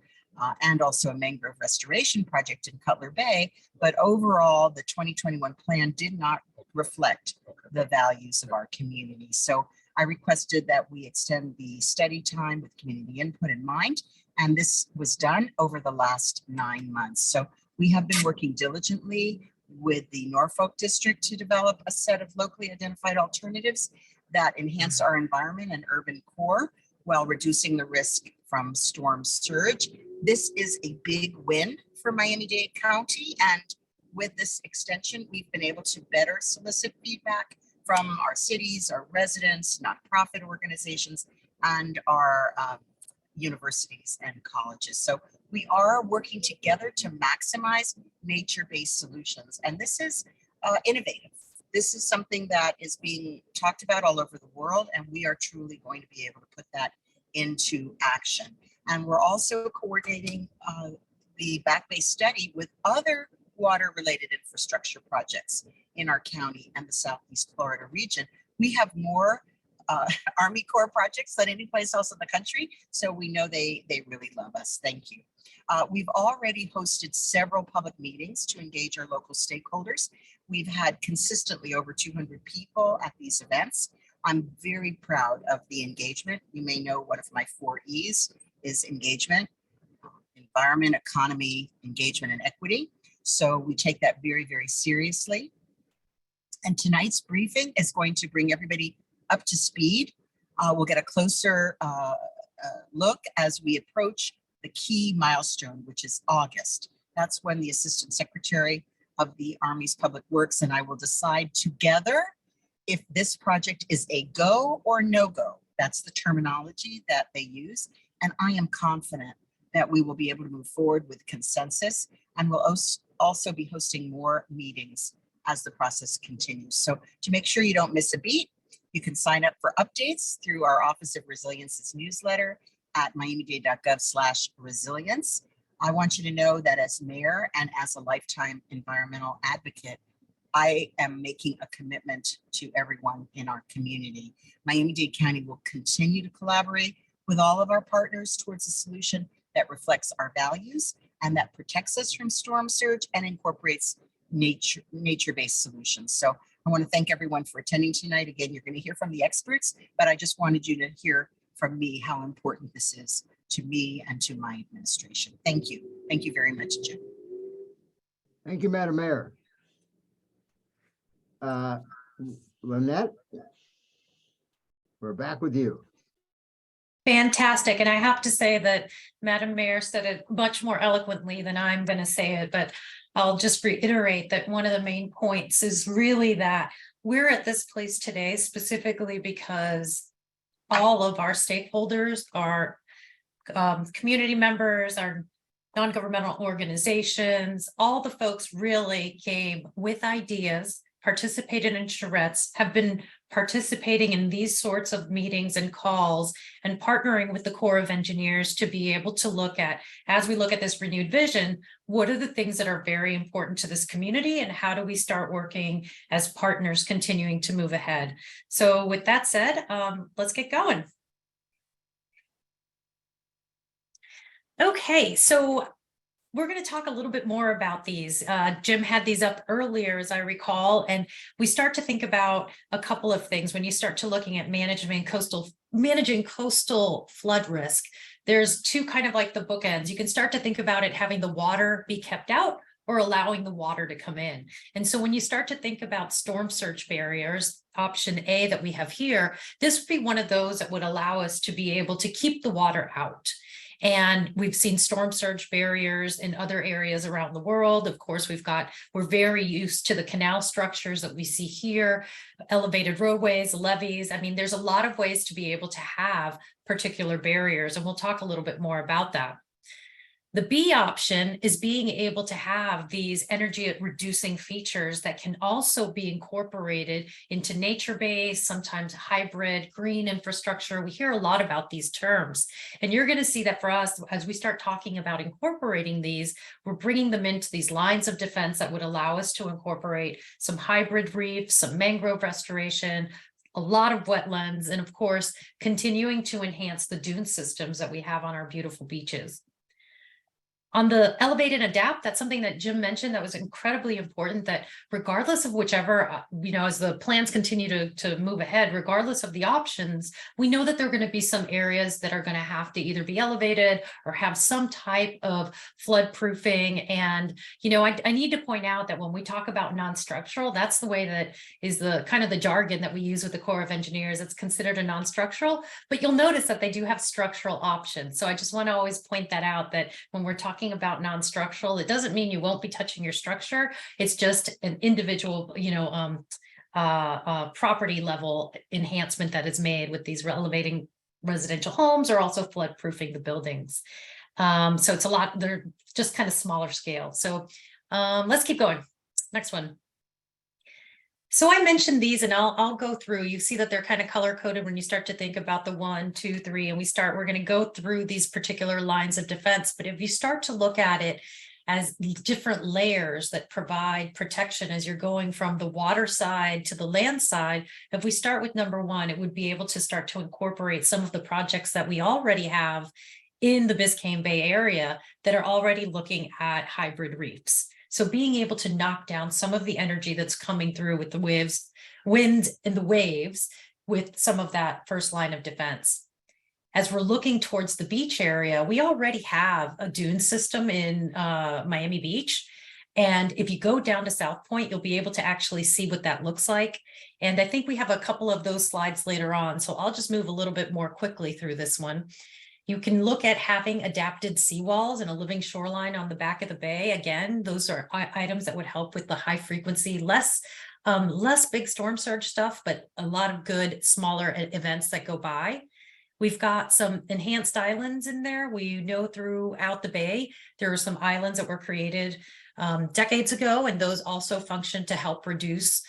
and also a mangrove restoration project in Cutler Bay. But overall, the 2021 plan did not reflect the values of our community. So I requested that we extend the study time with community input in mind, and this was done over the last 9 months. So we have been working diligently with the Norfolk District to develop a set of locally identified alternatives that enhance our environment and urban core while reducing the risk from storm surge. This is a big win for Miami-Dade County, and with this extension, we've been able to better solicit feedback from our cities, our residents, nonprofit organizations, and our universities and colleges. So we are working together to maximize nature-based solutions. And this is innovative. This is something that is being talked about all over the world, and we are truly going to be able to put that into action. And we're also coordinating the Back Bay study with other water-related infrastructure projects in our county and the Southeast Florida region. We have more Army Corps projects than any place else in the country, so we know they really love us. Thank you. We've already hosted several public meetings to engage our local stakeholders. We've had consistently over 200 people at these events. I'm very proud of the engagement. You may know one of my 4 E's is engagement, environment, economy, engagement, and equity. So we take that very, very seriously. And tonight's briefing is going to bring everybody up to speed. We'll get a closer look as we approach the key milestone, which is August. That's when the Assistant Secretary of the Army's Public Works and I will decide together if this project is a go or no-go. That's the terminology that they use. And I am confident that we will be able to move forward with consensus, and we'll also be hosting more meetings as the process continues. So to make sure you don't miss a beat, you can sign up for updates through our Office of Resilience's newsletter at miamidade.gov/resilience. I want you to know that as mayor and as a lifetime environmental advocate, I am making a commitment to everyone in our community. Miami-Dade County will continue to collaborate with all of our partners towards a solution that reflects our values and that protects us from storm surge and incorporates nature-based solutions. So I want to thank everyone for attending tonight. Again, you're going to hear from the experts, but I just wanted you to hear from me how important this is to me and to my administration. Thank you. Thank you very much, Jim. Thank you, Madam Mayor. Lynette, we're back with you. Fantastic. And I have to say that Madam Mayor said it much more eloquently than I'm going to say it, but I'll just reiterate that one of the main points is really that we're at this place today specifically because all of our stakeholders, our community members, our non-governmental organizations, all the folks really came with ideas, participated in charrettes, have been participating in these sorts of meetings and calls and partnering with the Corps of Engineers to be able to look at, as we look at this renewed vision, what are the things that are very important to this community and how do we start working as partners continuing to move ahead? So with that said, let's get going. Okay, so we're going to talk a little bit more about these. Jim had these up earlier, as I recall, and we start to think about a couple of things when you start to looking at managing coastal flood risk. There's two kind of like the bookends. You can start to think about it having the water be kept out or allowing the water to come in. And so when you start to think about storm surge barriers, option A that we have here, this would be one of those that would allow us to be able to keep the water out. And we've seen storm surge barriers in other areas around the world. Of course, we're very used to the canal structures that we see here, elevated roadways, levees. I mean, there's a lot of ways to be able to have particular barriers, and we'll talk a little bit more about that. The B option is being able to have these energy reducing features that can also be incorporated into nature-based, sometimes hybrid, green infrastructure. We hear a lot about these terms, and you're going to see that for us, as we start talking about incorporating these, we're bringing them into these lines of defense that would allow us to incorporate some hybrid reefs, some mangrove restoration, a lot of wetlands, and of course, continuing to enhance the dune systems that we have on our beautiful beaches. On the elevate and adapt, that's something that Jim mentioned that was incredibly important, that regardless of whichever, as the plans continue to move ahead, regardless of the options, we know that there are going to be some areas that are going to have to either be elevated or have some type of flood proofing. And, I need to point out that when we talk about non-structural, that's the way that is the kind of the jargon that we use with the Corps of Engineers. It's considered a non-structural, but you'll notice that they do have structural options. So I just want to always point that out, that when we're talking about non-structural, it doesn't mean you won't be touching your structure. It's just an individual, property level enhancement that is made with these elevating residential homes or also flood proofing the buildings. So it's a lot, they're just kind of smaller scale. So let's keep going. Next one. So I mentioned these, and I'll go through. You see that they're kind of color coded when you start to think about the 1, 2, 3, and we're going to go through these particular lines of defense. But if you start to look at it as different layers that provide protection as you're going from the water side to the land side, if we start with number 1, it would be able to start to incorporate some of the projects that we already have in the Biscayne Bay area that are already looking at hybrid reefs. So being able to knock down some of the energy that's coming through with the wind and the waves with some of that first line of defense. As we're looking towards the beach area, we already have a dune system in Miami Beach. And if you go down to South Point, you'll be able to actually see what that looks like. And I think we have a couple of those slides later on. So I'll just move a little bit more quickly through this one. You can look at having adapted seawalls and a living shoreline on the back of the bay. Again, those are items that would help with the high frequency, less big storm surge stuff, but a lot of good smaller events that go by. We've got some enhanced islands in there. We know throughout the bay, there are some islands that were created decades ago, and those also function to help reduce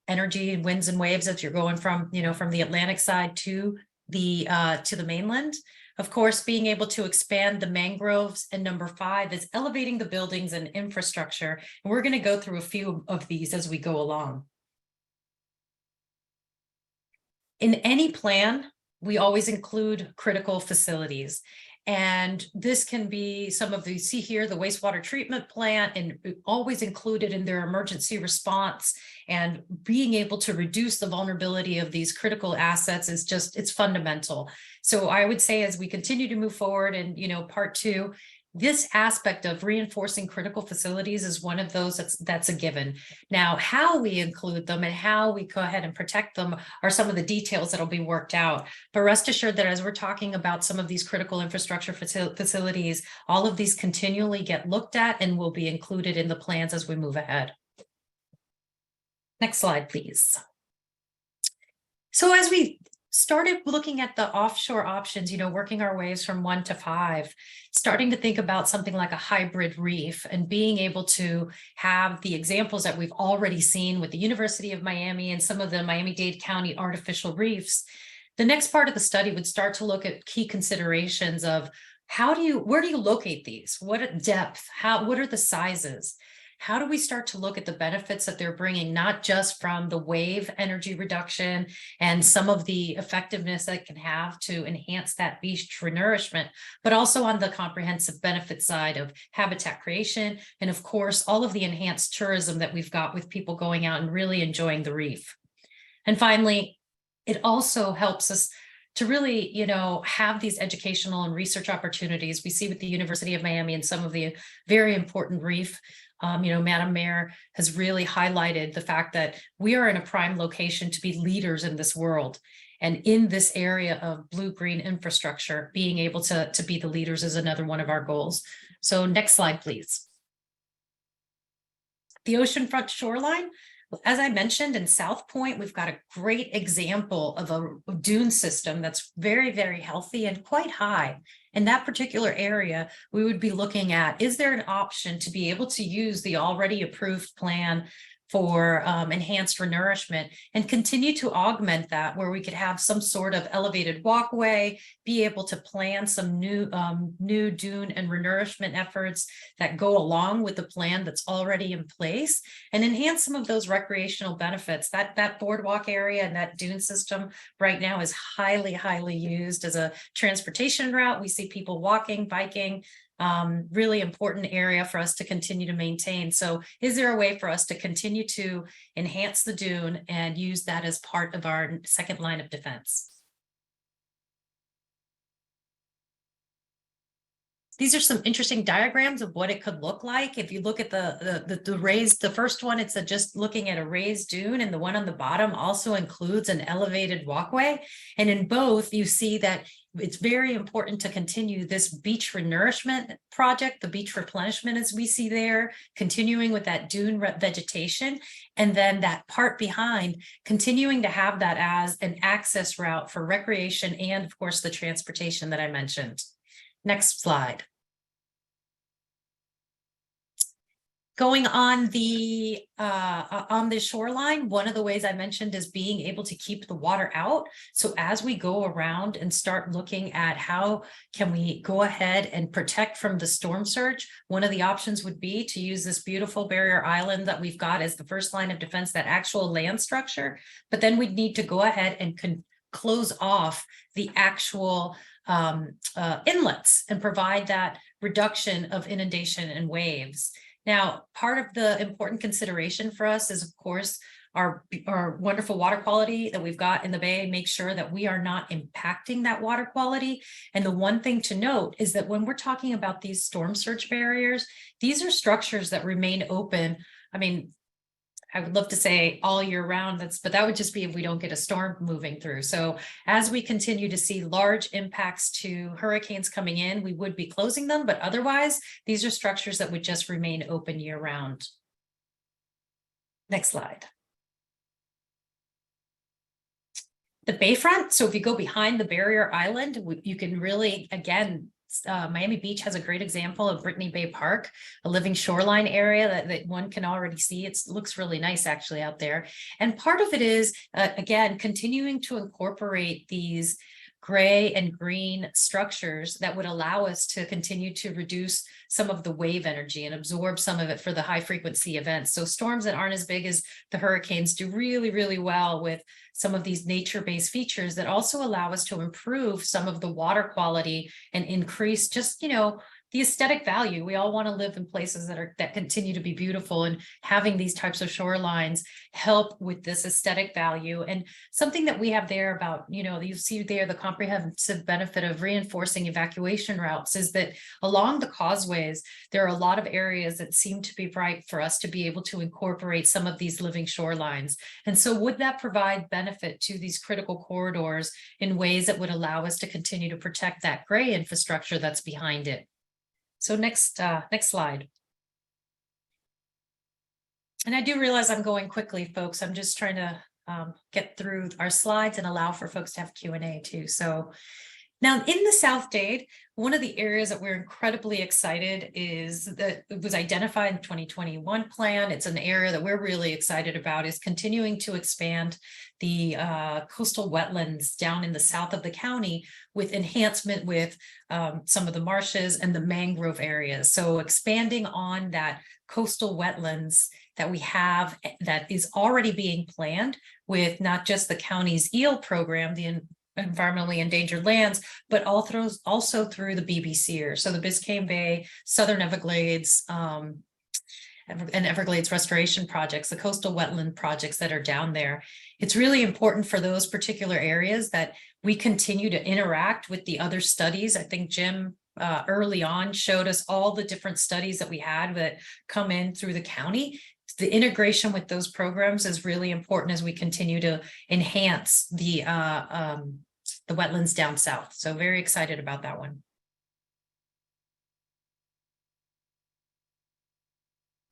energy and winds and waves as you're going from the Atlantic side to the mainland. Of course, being able to expand the mangroves. And number 5 is elevating the buildings and infrastructure. And we're going to go through a few of these as we go along. In any plan, we always include critical facilities. And this can be some of the, see here, the wastewater treatment plant, and always included in their emergency response. And being able to reduce the vulnerability of these critical assets is just, it's fundamental. So I would say as we continue to move forward and, part 2, this aspect of reinforcing critical facilities is one of those that's a given. Now, how we include them and how we go ahead and protect them are some of the details that'll be worked out. But rest assured that as we're talking about some of these critical infrastructure facilities, all of these continually get looked at and will be included in the plans as we move ahead. Next slide, please. So as we started looking at the offshore options, working our ways from 1 to 5, starting to think about something like a hybrid reef and being able to have the examples that we've already seen with the University of Miami and some of the Miami-Dade County artificial reefs. The next part of the study would start to look at key considerations of where do you locate these? What depth? What are the sizes? How do we start to look at the benefits that they're bringing, not just from the wave energy reduction and some of the effectiveness that it can have to enhance that beach renourishment, but also on the comprehensive benefit side of habitat creation and, of course, all of the enhanced tourism that we've got with people going out and really enjoying the reef. And finally, it also helps us to really, have these educational and research opportunities. We see with the University of Miami and some of the very important reef. Madam Mayor has really highlighted the fact that we are in a prime location to be leaders in this world. And in this area of blue-green infrastructure, being able to be the leaders is another one of our goals. So next slide, please. The oceanfront shoreline. As I mentioned, in South Point, we've got a great example of a dune system that's very, very healthy and quite high. In that particular area, we would be looking at, is there an option to be able to use the already approved plan for enhanced renourishment and continue to augment that, where we could have some sort of elevated walkway, be able to plan some new dune and renourishment efforts that go along with the plan that's already in place and enhance some of those recreational benefits. That boardwalk area and that dune system right now is highly, highly used as a transportation route. We see people walking, biking, really important area for us to continue to maintain. So is there a way for us to continue to enhance the dune and use that as part of our second line of defense? These are some interesting diagrams of what it could look like. If you look at the raised, the first one, it's just looking at a raised dune, and the one on the bottom also includes an elevated walkway. And in both, you see that it's very important to continue this beach renourishment project, the beach replenishment as we see there, continuing with that dune vegetation, and then that part behind, continuing to have that as an access route for recreation and, of course, the transportation that I mentioned. Next slide. Going on the shoreline, one of the ways I mentioned is being able to keep the water out. So as we go around and start looking at how can we go ahead and protect from the storm surge, one of the options would be to use this beautiful barrier island that we've got as the first line of defense, that actual land structure. But then we'd need to go ahead and close off the actual inlets and provide that reduction of inundation and waves. Now, part of the important consideration for us is, of course, our wonderful water quality that we've got in the Bay. Make sure that we are not impacting that water quality. And the one thing to note is that when we're talking about these storm surge barriers, these are structures that remain open. I mean, I would love to say all year round, but that would just be if we don't get a storm moving through. So as we continue to see large impacts to hurricanes coming in, we would be closing them, but otherwise, these are structures that would just remain open year round. Next slide. The bayfront. So if you go behind the barrier island, you can really, again, Miami Beach has a great example of Brittany Bay Park, a living shoreline area that one can already see. It looks really nice actually out there. And part of it is, again, continuing to incorporate these gray and green structures that would allow us to continue to reduce some of the wave energy and absorb some of it for the high frequency events. So storms that aren't as big as the hurricanes do really, really well with some of these nature-based features that also allow us to improve some of the water quality and increase just, the aesthetic value. We all want to live in places that continue to be beautiful, and having these types of shorelines help with this aesthetic value. And something that we have there about, you see there the comprehensive benefit of reinforcing evacuation routes is that along the causeways, there are a lot of areas that seem to be ripe for us to be able to incorporate some of these living shorelines. And so would that provide benefit to these critical corridors in ways that would allow us to continue to protect that gray infrastructure that's behind it? So next slide. And I do realize I'm going quickly, folks. I'm just trying to get through our slides and allow for folks to have Q&A too. So now in the South Dade, one of the areas that we're incredibly excited is that it was identified in the 2021 plan. It's an area that we're really excited about, is continuing to expand the coastal wetlands down in the south of the county with enhancement with some of the marshes and the mangrove areas. So expanding on that coastal wetlands that we have that is already being planned with not just the county's EEL program, the environmentally endangered lands, but also through the BBC, so the Biscayne Bay, Southern Everglades, and Everglades restoration projects, the coastal wetland projects that are down there. It's really important for those particular areas that we continue to interact with the other studies. I think Jim early on showed us all the different studies that we had that come in through the county. The integration with those programs is really important as we continue to enhance the wetlands down south. So very excited about that one.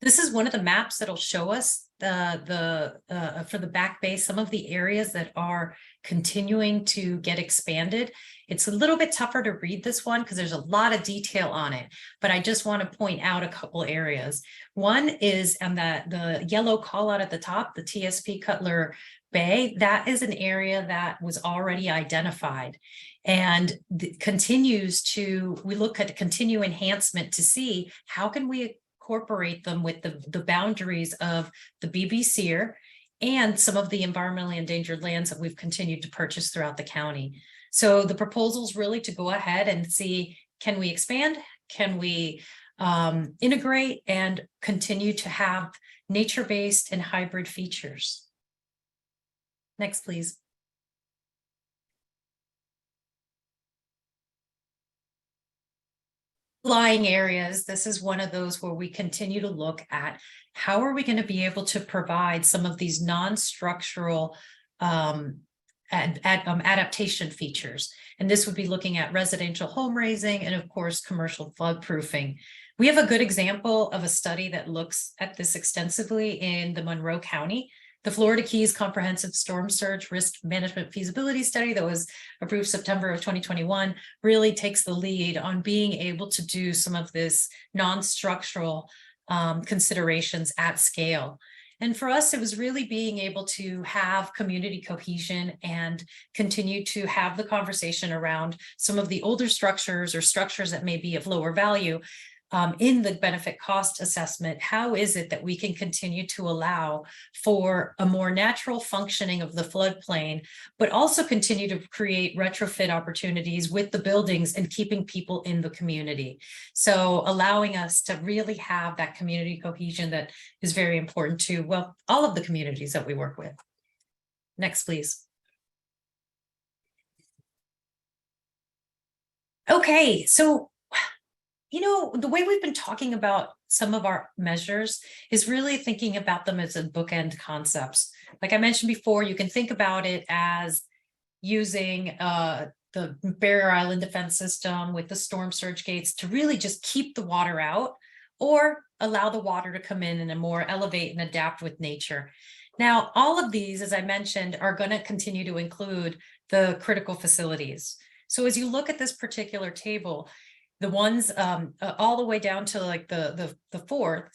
This is one of the maps that'll show us for the Back Bay, some of the areas that are continuing to get expanded. It's a little bit tougher to read this one because there's a lot of detail on it, but I just want to point out a couple areas. One is on the yellow call out at the top, the TSP Cutler Bay. That is an area that was already identified and we look at continue enhancement to see how can we incorporate them with the boundaries of the BBC and some of the environmentally endangered lands that we've continued to purchase throughout the county. So the proposal is really to go ahead and see, can we expand? Can we integrate and continue to have nature-based and hybrid features? Next, please. Lying areas, this is one of those where we continue to look at how are we going to be able to provide some of these non-structural adaptation features. And this would be looking at residential home raising and of course, commercial flood proofing. We have a good example of a study that looks at this extensively in the Monroe County. The Florida Keys Comprehensive Storm Surge Risk Management Feasibility Study that was approved September of 2021 really takes the lead on being able to do some of this non-structural considerations at scale. And for us, it was really being able to have community cohesion and continue to have the conversation around some of the older structures or structures that may be of lower value. In the benefit cost assessment, how is it that we can continue to allow for a more natural functioning of the floodplain, but also continue to create retrofit opportunities with the buildings and keeping people in the community? So allowing us to really have that community cohesion that is very important to, well, all of the communities that we work with. Next, please. Okay, so the way we've been talking about some of our measures is really thinking about them as a bookend concepts. Like I mentioned before, you can think about it as using the barrier island defense system with the storm surge gates to really just keep the water out or allow the water to come in a more elevate and adapt with nature. Now, all of these, as I mentioned, are going to continue to include the critical facilities. So as you look at this particular table, the ones all the way down to like the fourth,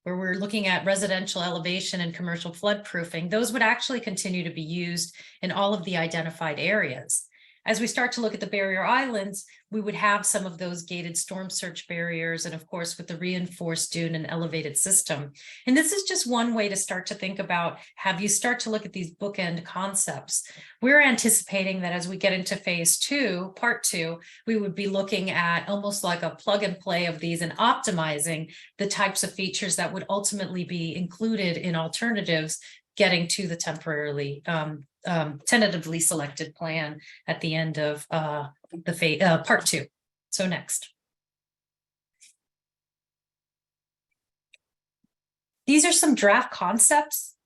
where we're looking at residential elevation and commercial flood proofing, those would actually continue to be used in all of the identified areas. As we start to look at the barrier islands, we would have some of those gated storm surge barriers, and of course with the reinforced dune and elevated system. And this is just one way to start to think about, have you start to look at these bookend concepts. We're anticipating that as we get into phase 2, part 2, we would be looking at almost like a plug and play of these and optimizing the types of features that would ultimately be included in alternatives, getting to the temporarily tentatively selected plan at the end of the part 2. So next. These are some draft concepts.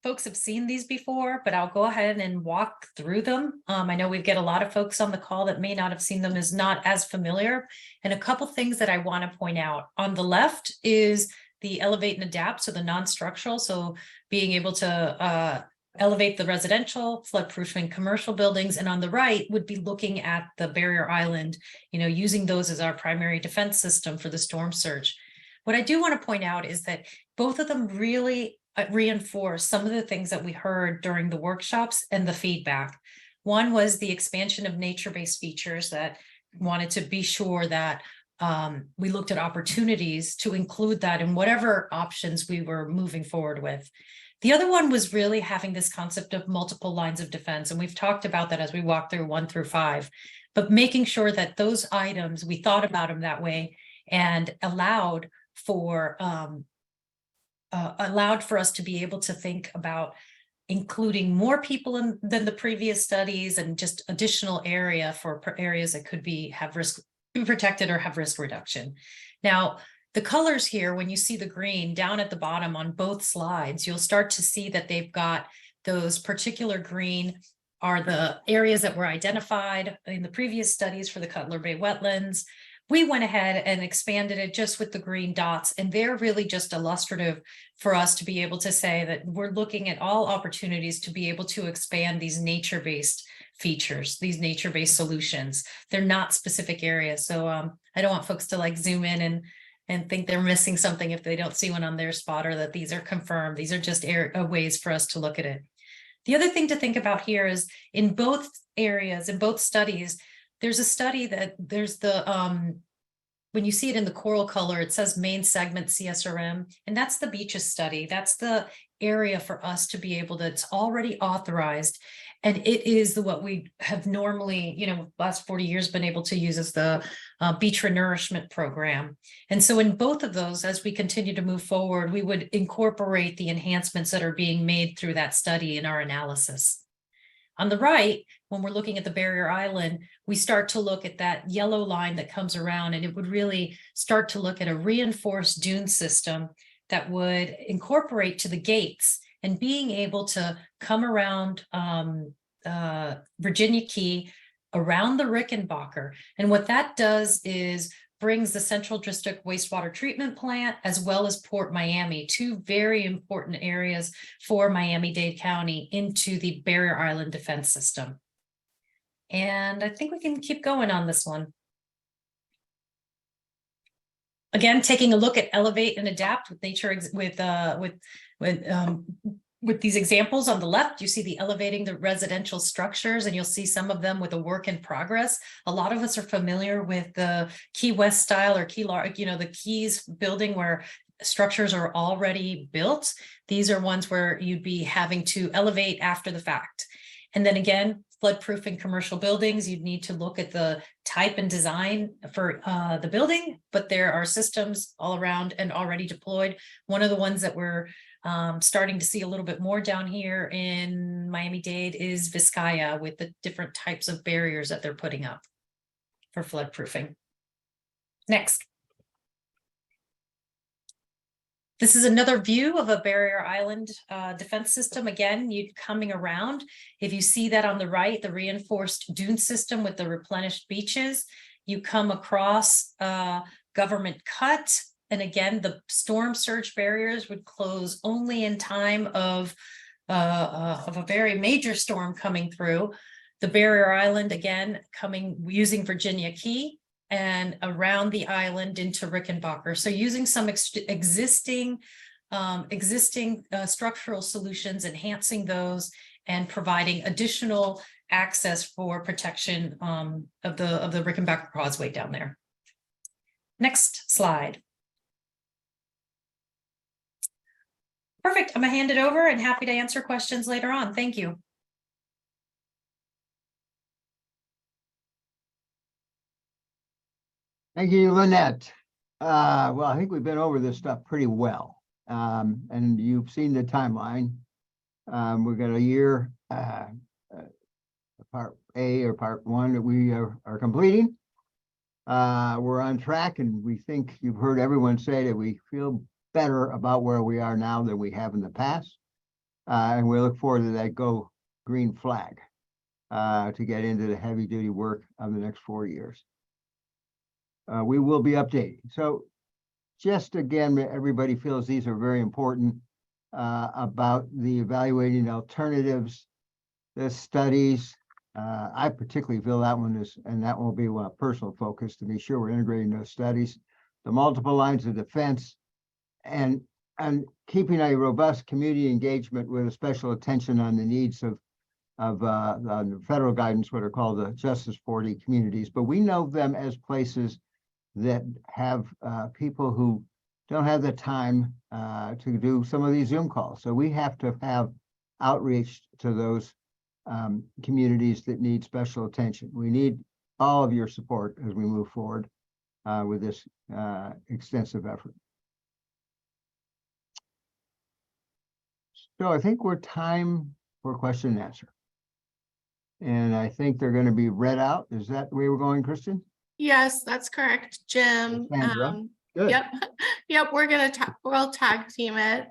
Folks have seen these before, but I'll go ahead and walk through them. I know we get a lot of folks on the call that may not have seen them, is not as familiar. And a couple things that I want to point out. On the left is the elevate and adapt, so the non-structural, so being able to elevate the residential, flood-proofing commercial buildings, and on the right would be looking at the barrier island, using those as our primary defense system for the storm surge. What I do want to point out is that both of them really reinforce some of the things that we heard during the workshops and the feedback. One was the expansion of nature-based features, that wanted to be sure that we looked at opportunities to include that in whatever options we were moving forward with. The other one was really having this concept of multiple lines of defense. And we've talked about that as we walk through 1 through 5, but making sure that those items, we thought about them that way and allowed for us to be able to think about including more people than the previous studies, and just additional area for areas that could have risk protected or have risk reduction. Now, the colors here, when you see the green down at the bottom on both slides, you'll start to see that they've got those particular green are the areas that were identified in the previous studies for the Cutler Bay wetlands. We went ahead and expanded it just with the green dots, and they're really just illustrative for us to be able to say that we're looking at all opportunities to be able to expand these nature-based features, these nature-based solutions. They're not specific areas. So I don't want folks to like zoom in and think they're missing something if they don't see one on their spot, or that these are confirmed. These are just ways for us to look at it. The other thing to think about here is in both areas, in both studies, there's a study that there's the, when you see it in the coral color, it says main segment CSRM, and that's the beaches study. That's the area for us to be able to, it's already authorized. And it is what we have normally, last 40 years been able to use as the beach renourishment program. And so in both of those, as we continue to move forward, we would incorporate the enhancements that are being made through that study in our analysis. On the right, when we're looking at the barrier island, we start to look at that yellow line that comes around, and it would really start to look at a reinforced dune system that would incorporate to the gates and being able to come around Virginia Key, around the Rickenbacker. And what that does is brings the Central District Wastewater Treatment Plant as well as Port Miami, 2 very important areas for Miami-Dade County, into the barrier island defense system. And I think we can keep going on this one. Again, taking a look at elevate and adapt with nature, with these examples on the left, you see the elevating the residential structures, and you'll see some of them with a work in progress. A lot of us are familiar with the Key West style or the Keys building where structures are already built. These are ones where you'd be having to elevate after the fact. And then again, flood-proofing commercial buildings, you'd need to look at the type and design for the building, but there are systems all around and already deployed. One of the ones that we're starting to see a little bit more down here in Miami-Dade is Vizcaya, with the different types of barriers that they're putting up for flood proofing. Next. This is another view of a barrier island defense system. Again, you coming around. If you see that on the right, the reinforced dune system with the replenished beaches, you come across government cut. And again, the storm surge barriers would close only in time of a very major storm coming through. The barrier island, again, using Virginia Key and around the island into Rickenbacker. So using some existing structural solutions, enhancing those, and providing additional access for protection of the Rickenbacker Causeway down there. Next slide. Perfect. I'm gonna hand it over and happy to answer questions later on. Thank you. Thank you, Lynette. Well, I think we've been over this stuff pretty well. And you've seen the timeline. We've got a year, part A or part 1 that we are completing. We're on track, and we think you've heard everyone say that we feel better about where we are now than we have in the past. And we look forward to that go green flag to get into the heavy duty work of the next 4 years. We will be updating. So just again, everybody feels these are very important about the evaluating alternatives, the studies. I particularly feel that one is, and that will be a personal focus to be sure we're integrating those studies, the multiple lines of defense, and keeping a robust community engagement with a special attention on the needs of the federal guidance, what are called the Justice 40 communities. But we know them as places that have people who don't have the time to do some of these Zoom calls. So we have to have outreach to those communities that need special attention. We need all of your support as we move forward with this extensive effort. So I think we're time for question and answer. And I think they're going to be read out. Is that the way we're going, Kristen? Yes, that's correct, Jim. Sandra? Good. Yep, we'll tag team it.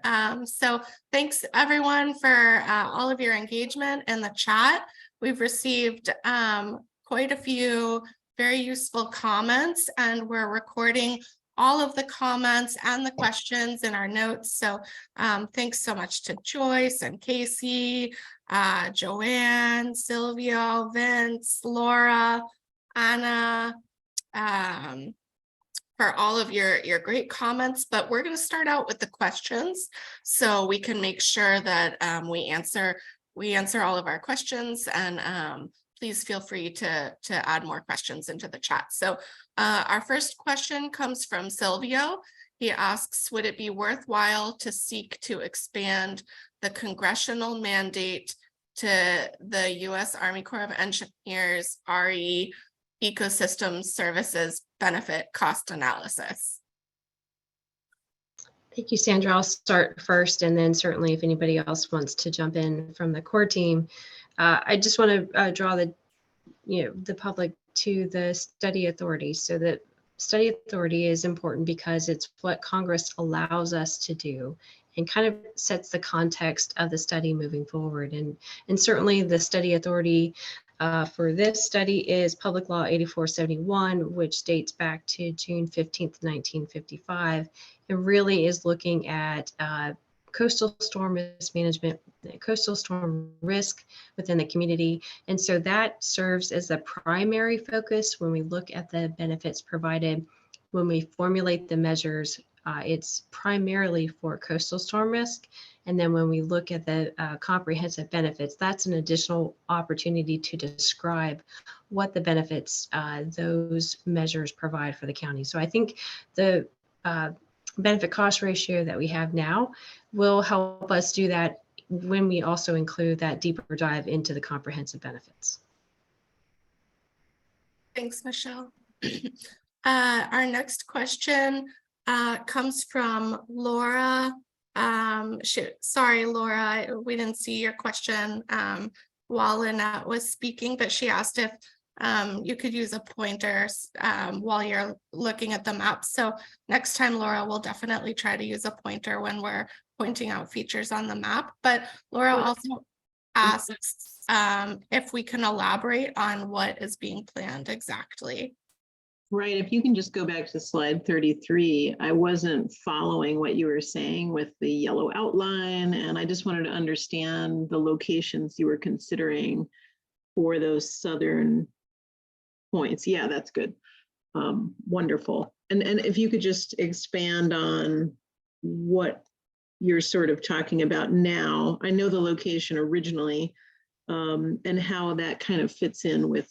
So thanks everyone for all of your engagement in the chat. We've received quite a few very useful comments, and we're recording all of the comments and the questions in our notes. So thanks so much to Joyce and Casey, Joanne, Silvio, Vince, Laura, Anna, for all of your great comments. But we're going to start out with the questions so we can make sure that we answer all of our questions, and please feel free to add more questions into the chat. So our first question comes from Silvio. He asks, would it be worthwhile to seek to expand the congressional mandate to the U.S. Army Corps of Engineers RE Ecosystem Services benefit cost analysis? Thank you, Sandra. I'll start first, and then certainly if anybody else wants to jump in from the core team. I just want to draw the public to the study authority. So the study authority is important because it's what Congress allows us to do and kind of sets the context of the study moving forward. And certainly the study authority for this study is Public Law 8471, which dates back to June 15th, 1955. It really is looking at coastal storm risk management, coastal storm risk within the community. And so that serves as the primary focus when we look at the benefits provided. When we formulate the measures, it's primarily for coastal storm risk. And then when we look at the comprehensive benefits, that's an additional opportunity to describe what the benefits those measures provide for the county. So I think the benefit cost ratio that we have now will help us do that when we also include that deeper dive into the comprehensive benefits. Thanks, Michelle. Our next question comes from Laura. Sorry, Laura, we didn't see your question while Lynette was speaking, but she asked if you could use a pointer while you're looking at the map. So next time, Laura, we'll definitely try to use a pointer when we're pointing out features on the map. But Laura also asks if we can elaborate on what is being planned exactly. Right, if you can just go back to slide 33, I wasn't following what you were saying with the yellow outline, and I just wanted to understand the locations you were considering for those southern points. Yeah, that's good. Wonderful. And if you could just expand on what you're sort of talking about now. I know the location originally and how that kind of fits in with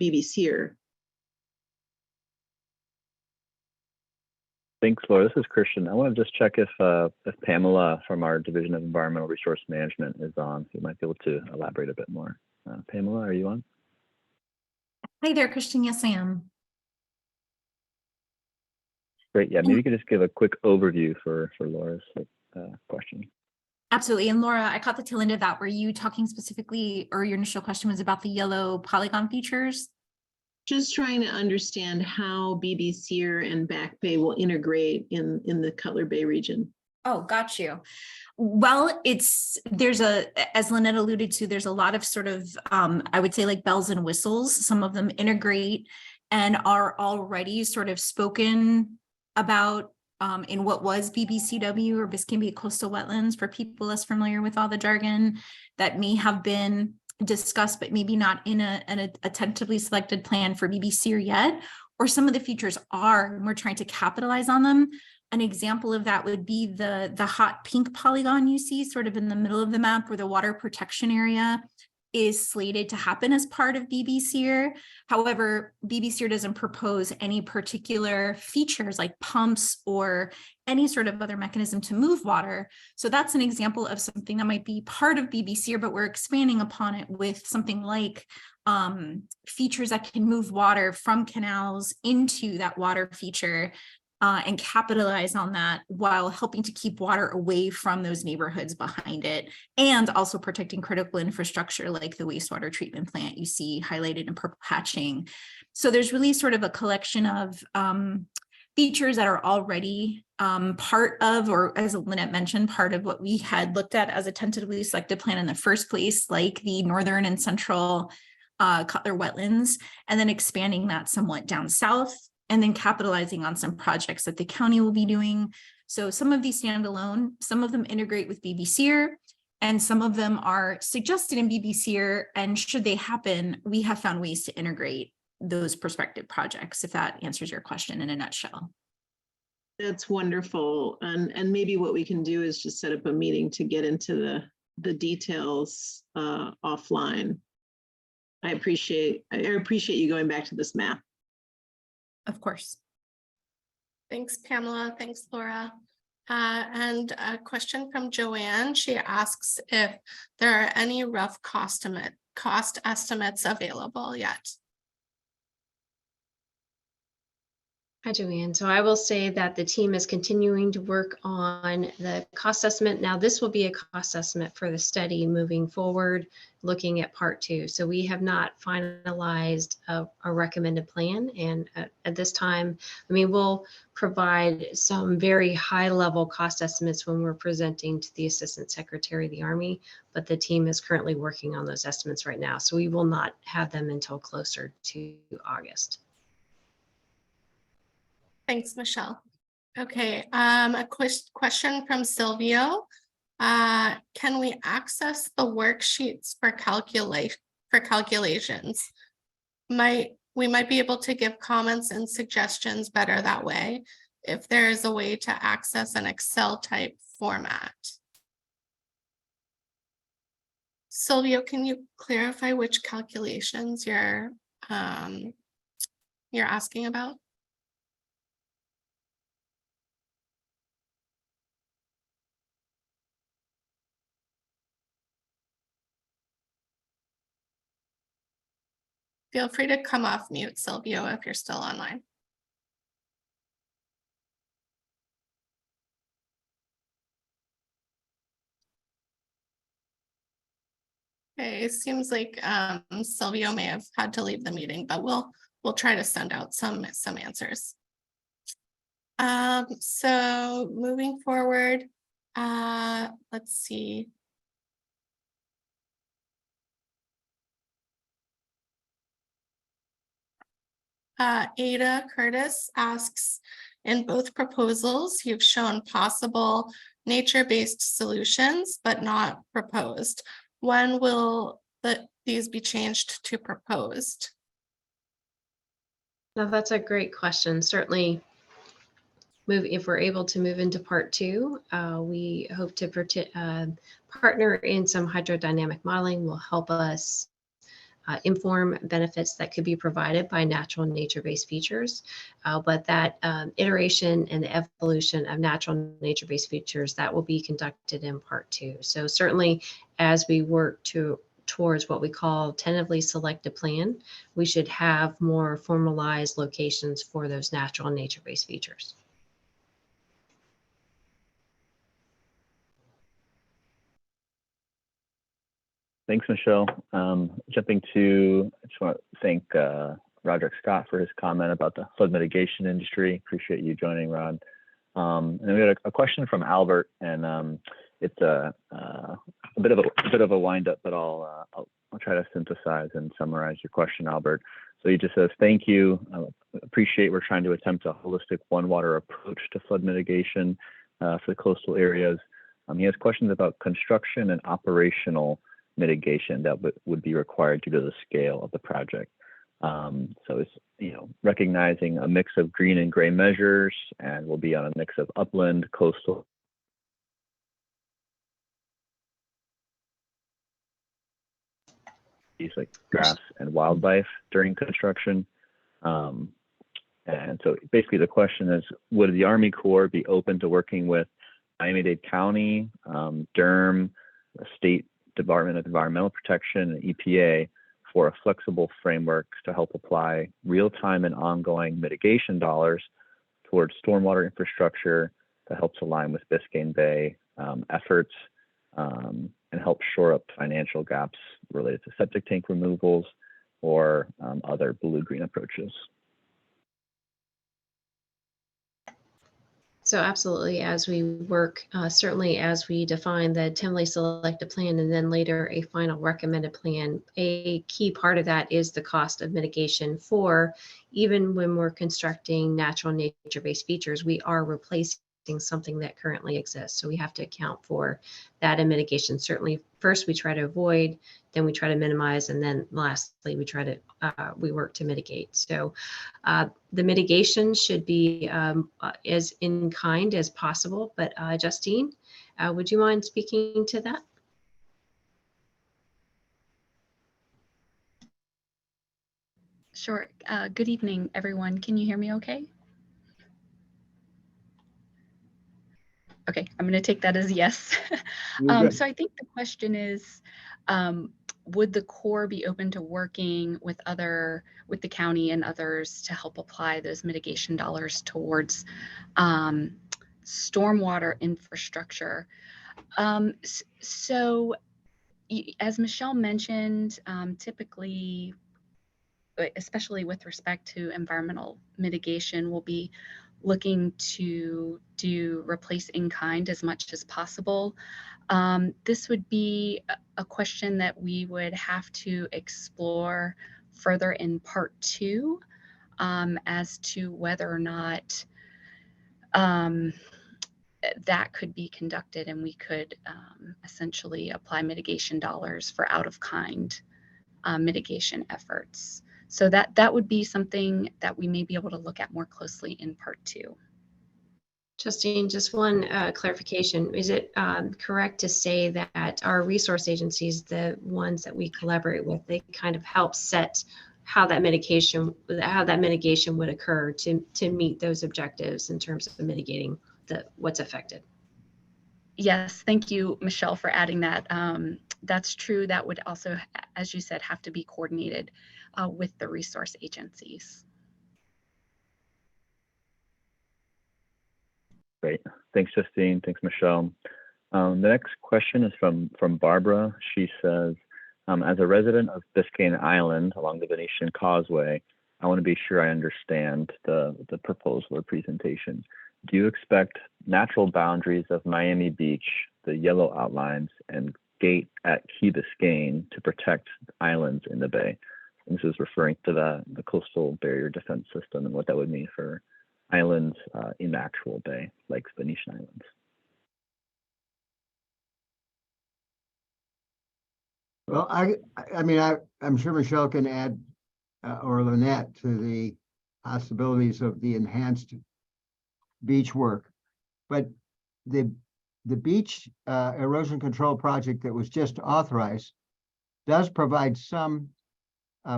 BBC. Thanks, Laura. This is Christian. I want to just check if Pamela from our Division of Environmental Resource Management is on, who might be able to elaborate a bit more. Pamela, are you on? Hi there, Christian. Yes, I am. Great. Yeah, maybe you could just give a quick overview for Laura's question. Absolutely. And Laura, I caught the tail end of that. Were you talking specifically, or your initial question was about the yellow polygon features? Just trying to understand how BBC and Back Bay will integrate in the Cutler Bay region. Oh, got you. Well, as Lynette alluded to, there's a lot of sort of, I would say like bells and whistles. Some of them integrate and are already sort of spoken about in what was BBCW or Biscayne Bay Coastal Wetlands, for people less familiar with all the jargon that may have been discussed, but maybe not in a tentatively selected plan for BBC yet, or some of the features are, and we're trying to capitalize on them. An example of that would be the hot pink polygon you see sort of in the middle of the map, where the water protection area is slated to happen as part of BBC. However, BBC doesn't propose any particular features like pumps or any sort of other mechanism to move water. So that's an example of something that might be part of BBC, but we're expanding upon it with something like features that can move water from canals into that water feature and capitalize on that while helping to keep water away from those neighborhoods behind it, and also protecting critical infrastructure like the wastewater treatment plant you see highlighted in purple hatching. So there's really sort of a collection of features that are already part of, or as Lynette mentioned, part of what we had looked at as a tentatively selected plan in the first place, like the northern and central Cutler wetlands, and then expanding that somewhat down south, and then capitalizing on some projects that the county will be doing. So some of these stand alone, some of them integrate with BBC, and some of them are suggested in BBC, and should they happen, we have found ways to integrate those prospective projects, if that answers your question in a nutshell. That's wonderful. And maybe what we can do is just set up a meeting to get into the details offline. I appreciate you going back to this map. Of course. Thanks, Pamela. Thanks, Laura. And a question from Joanne. She asks if there are any rough cost estimates available yet. Hi, Joanne. So I will say that the team is continuing to work on the cost estimate. Now, this will be a cost estimate for the study moving forward, looking at part 2. So we have not finalized a recommended plan. And at this time, I mean, we'll provide some very high level cost estimates when we're presenting to the Assistant Secretary of the Army, but the team is currently working on those estimates right now. So we will not have them until closer to August. Thanks, Michelle. Okay, a question from Silvio. Can we access the worksheets for calculations? We might be able to give comments and suggestions better that way, if there is a way to access an Excel type format. Silvio, can you clarify which calculations you're asking about? Feel free to come off mute, Silvio, if you're still online. Okay, it seems like Silvio may have had to leave the meeting, but we'll try to send out some answers. So moving forward, let's see. Ada Curtis asks, in both proposals, you've shown possible nature-based solutions, but not proposed. When will these be changed to proposed? Now, that's a great question. Certainly, if we're able to move into part two, we hope to partner in some hydrodynamic modeling will help us inform benefits that could be provided by natural nature-based features. But that iteration and the evolution of natural nature-based features, that will be conducted in part two. So certainly as we work towards what we call tentatively selected plan, we should have more formalized locations for those natural nature-based features. Thanks, Michelle. Jumping to, I just want to thank Roderick Scott for his comment about the flood mitigation industry. Appreciate you joining, Rod. And we had a question from Albert, and it's a bit of a wind up, but I'll try to synthesize and summarize your question, Albert. So he just says, thank you. Appreciate we're trying to attempt a holistic one water approach to flood mitigation for the coastal areas. He has questions about construction and operational mitigation that would be required due to the scale of the project. So it's, recognizing a mix of green and gray measures, and we'll be on a mix of upland, coastal, like grass and wildlife during construction. And so basically the question is, would the Army Corps be open to working with Miami-Dade County, DERM, the State Department of Environmental Protection, and EPA for a flexible framework to help apply real-time and ongoing mitigation dollars towards stormwater infrastructure that helps align with Biscayne Bay efforts and help shore up financial gaps related to septic tank removals or other blue-green approaches? So absolutely, as we work, certainly as we define the tentatively selected plan and then later a final recommended plan, a key part of that is the cost of mitigation for, even when we're constructing natural nature-based features, we are replacing something that currently exists. So we have to account for that in mitigation. Certainly, first we try to avoid, then we try to minimize, and then lastly we work to mitigate. So the mitigation should be as in kind as possible. But Justine, would you mind speaking to that? Sure. Good evening, everyone. Can you hear me okay? Okay, I'm going to take that as yes. So I think the question is, would the Corps be open to working with the county and others to help apply those mitigation dollars towards stormwater infrastructure? So as Michelle mentioned, typically, especially with respect to environmental mitigation, we'll be looking to do replace in kind as much as possible. This would be a question that we would have to explore further in part two as to whether or not that could be conducted and we could essentially apply mitigation dollars for out of kind mitigation efforts. So that would be something that we may be able to look at more closely in part two. Justine, just one clarification. Is it correct to say that our resource agencies, the ones that we collaborate with, they kind of help set how that mitigation would occur to meet those objectives in terms of mitigating what's affected? Yes, thank you, Michelle, for adding that. That's true. That would also, as you said, have to be coordinated with the resource agencies. Great. Thanks, Justine. Thanks, Michelle. The next question is from Barbara. She says, as a resident of Biscayne Island along the Venetian Causeway, I want to be sure I understand the proposal or presentation. Do you expect natural boundaries of Miami Beach, the yellow outlines, and gate at Key Biscayne to protect islands in the bay? And this is referring to the coastal barrier defense system and what that would mean for islands in the actual bay, like Venetian Islands. Well, I'm sure Michelle can add, or Lynette, to the possibilities of the enhanced beach work. But the beach erosion control project that was just authorized does provide some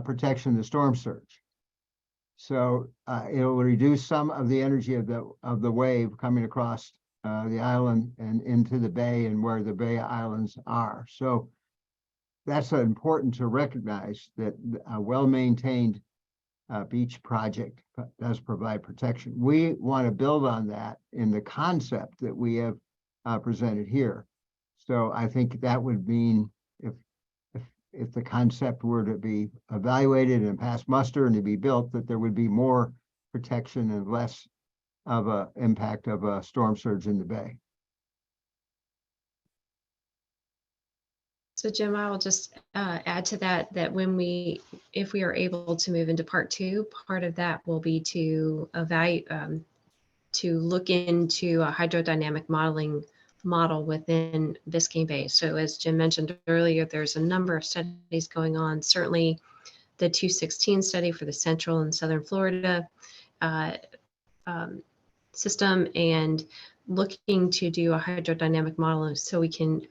protection to storm surge. So it will reduce some of the energy of the wave coming across the island and into the bay and where the bay islands are. So that's important to recognize that a well-maintained beach project does provide protection. We want to build on that in the concept that we have presented here. So I think that would mean if the concept were to be evaluated and pass muster and to be built, that there would be more protection and less of a impact of a storm surge in the bay. So Jim, I will just add to that, that if we are able to move into part 2, part of that will be to evaluate, to look into a hydrodynamic modeling model within Biscayne Bay. So as Jim mentioned earlier, there's a number of studies going on. Certainly the 216 study for the central and southern Florida system, and looking to do a hydrodynamic model so we can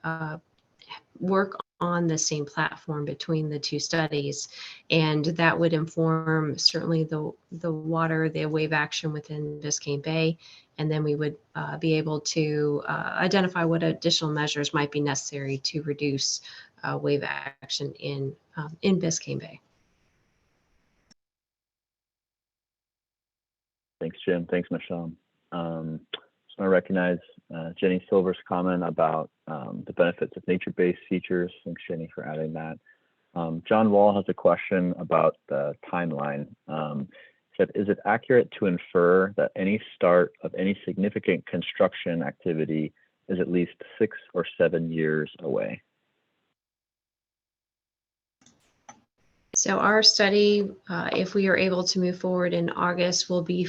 work on the same platform between the two studies, and that would inform certainly the wave action within Biscayne Bay, and then we would be able to identify what additional measures might be necessary to reduce wave action in Biscayne Bay. Thanks, Jim. Thanks, Michelle. Just want to recognize Jenny Silver's comment about the benefits of nature-based features. Thanks, Jenny, for adding that. John Wall has a question about the timeline. Said, is it accurate to infer that any start of any significant construction activity is at least 6 or 7 years away? So our study, if we are able to move forward in August, will be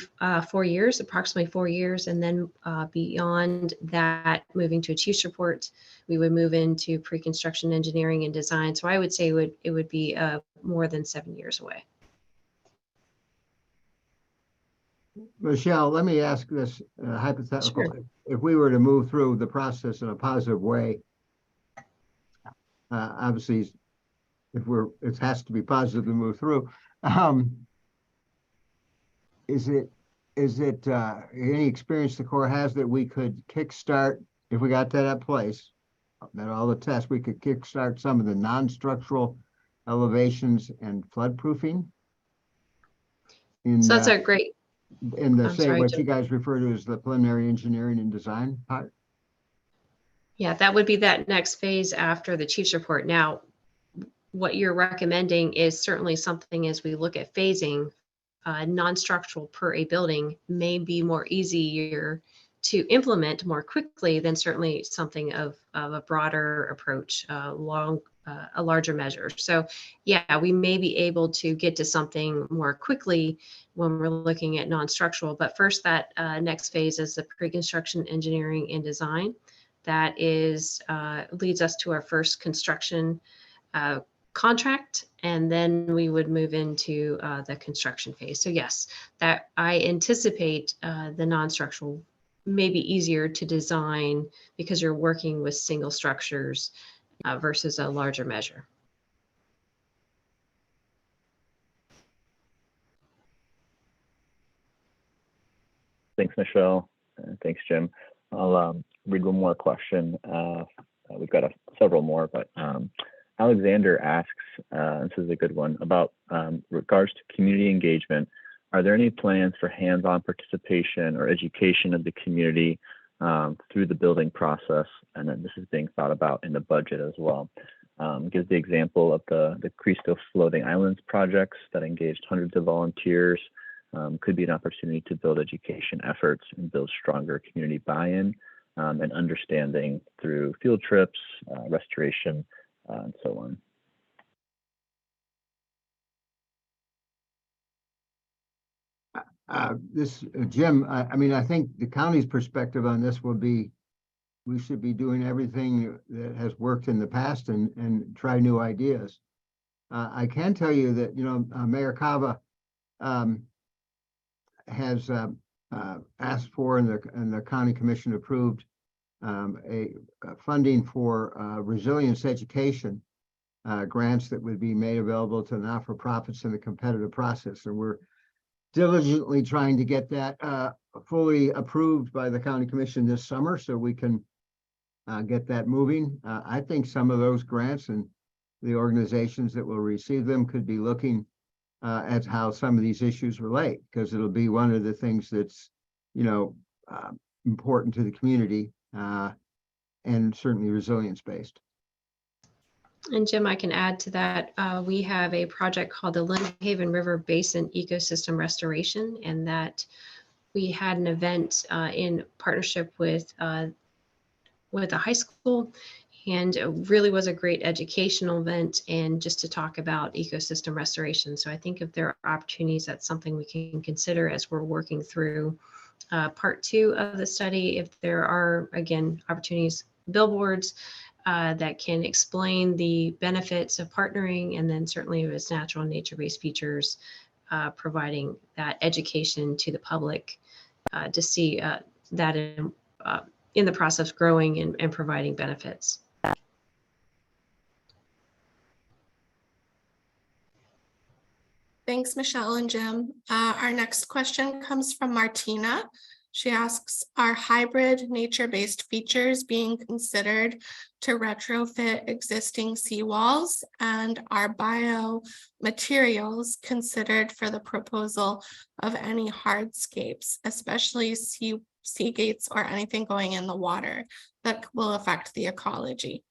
4 years, approximately 4 years. And then beyond that, moving to a chief's report, we would move into pre-construction engineering and design. So I would say it would be more than 7 years away. Michelle, let me ask this hypothetical. Sure. If we were to move through the process in a positive way, obviously, it has to be positive to move through. Is it any experience the Corps has that we could kickstart, if we got that at place, that all the tests, we could kickstart some of the non-structural elevations and flood proofing? So that's a great. In the, I'm say, sorry, what Jim. you guys refer to as the preliminary engineering and design part? Yeah, that would be that next phase after the chief's report. Now, what you're recommending is certainly something as we look at phasing, non-structural per a building may be more easier to implement more quickly than certainly something of a broader approach, a larger measure. So yeah, we may be able to get to something more quickly when we're looking at non-structural, but first that next phase is the pre-construction engineering and design. That is leads us to our first construction contract, and then we would move into the construction phase. So yes, that I anticipate the non-structural may be easier to design because you're working with single structures versus a larger measure. Thanks, Michelle. Thanks, Jim. I'll read one more question. We've got several more, but Alexander asks, this is a good one, about regards to community engagement. Are there any plans for hands-on participation or education of the community through the building process? And then this is being thought about in the budget as well. Gives the example of the Cristo Floating Islands projects that engaged hundreds of volunteers. Could be an opportunity to build education efforts and build stronger community buy-in and understanding through field trips, restoration, and so on. Jim, I mean, I think the county's perspective on this will be, we should be doing everything that has worked in the past and try new ideas. I can tell you that, Mayor Cava has asked for and the county commission approved a funding for resilience education grants that would be made available to not-for-profits in the competitive process. And we're diligently trying to get that fully approved by the county commission this summer so we can get that moving. I think some of those grants and the organizations that will receive them could be looking at how some of these issues relate, because it'll be one of the things that's, important to the community and certainly resilience-based. And Jim, I can add to that. We have a project called the Lynnhaven River Basin Ecosystem Restoration, and that we had an event in partnership with a high school, and it really was a great educational event and just to talk about ecosystem restoration. So I think if there are opportunities, that's something we can consider as we're working through part 2 of the study. If there are, again, opportunities, billboards that can explain the benefits of partnering, and then certainly as natural and nature-based features, providing that education to the public to see that in the process growing and providing benefits. Thanks, Michelle and Jim. Our next question comes from Martina. She asks, are hybrid nature-based features being considered to retrofit existing seawalls, and are biomaterials considered for the proposal of any hardscapes, especially sea gates or anything going in the water that will affect the ecology?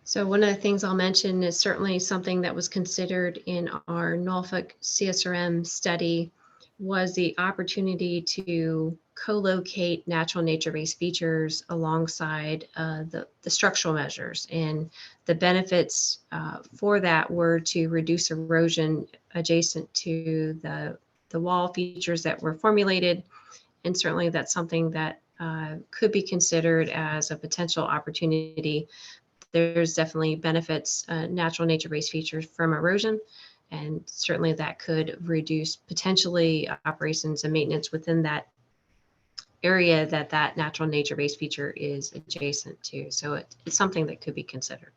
So one of the things I'll mention is certainly something that was considered in our Norfolk CSRM study was the opportunity to co-locate natural nature-based features alongside the structural measures. And the benefits for that were to reduce erosion adjacent to the wall features that were formulated. And certainly that's something that could be considered as a potential opportunity. There's definitely benefits, natural nature-based features from erosion, and certainly that could reduce potentially operations and maintenance within that area that natural nature-based feature is adjacent to. So it's something that could be considered.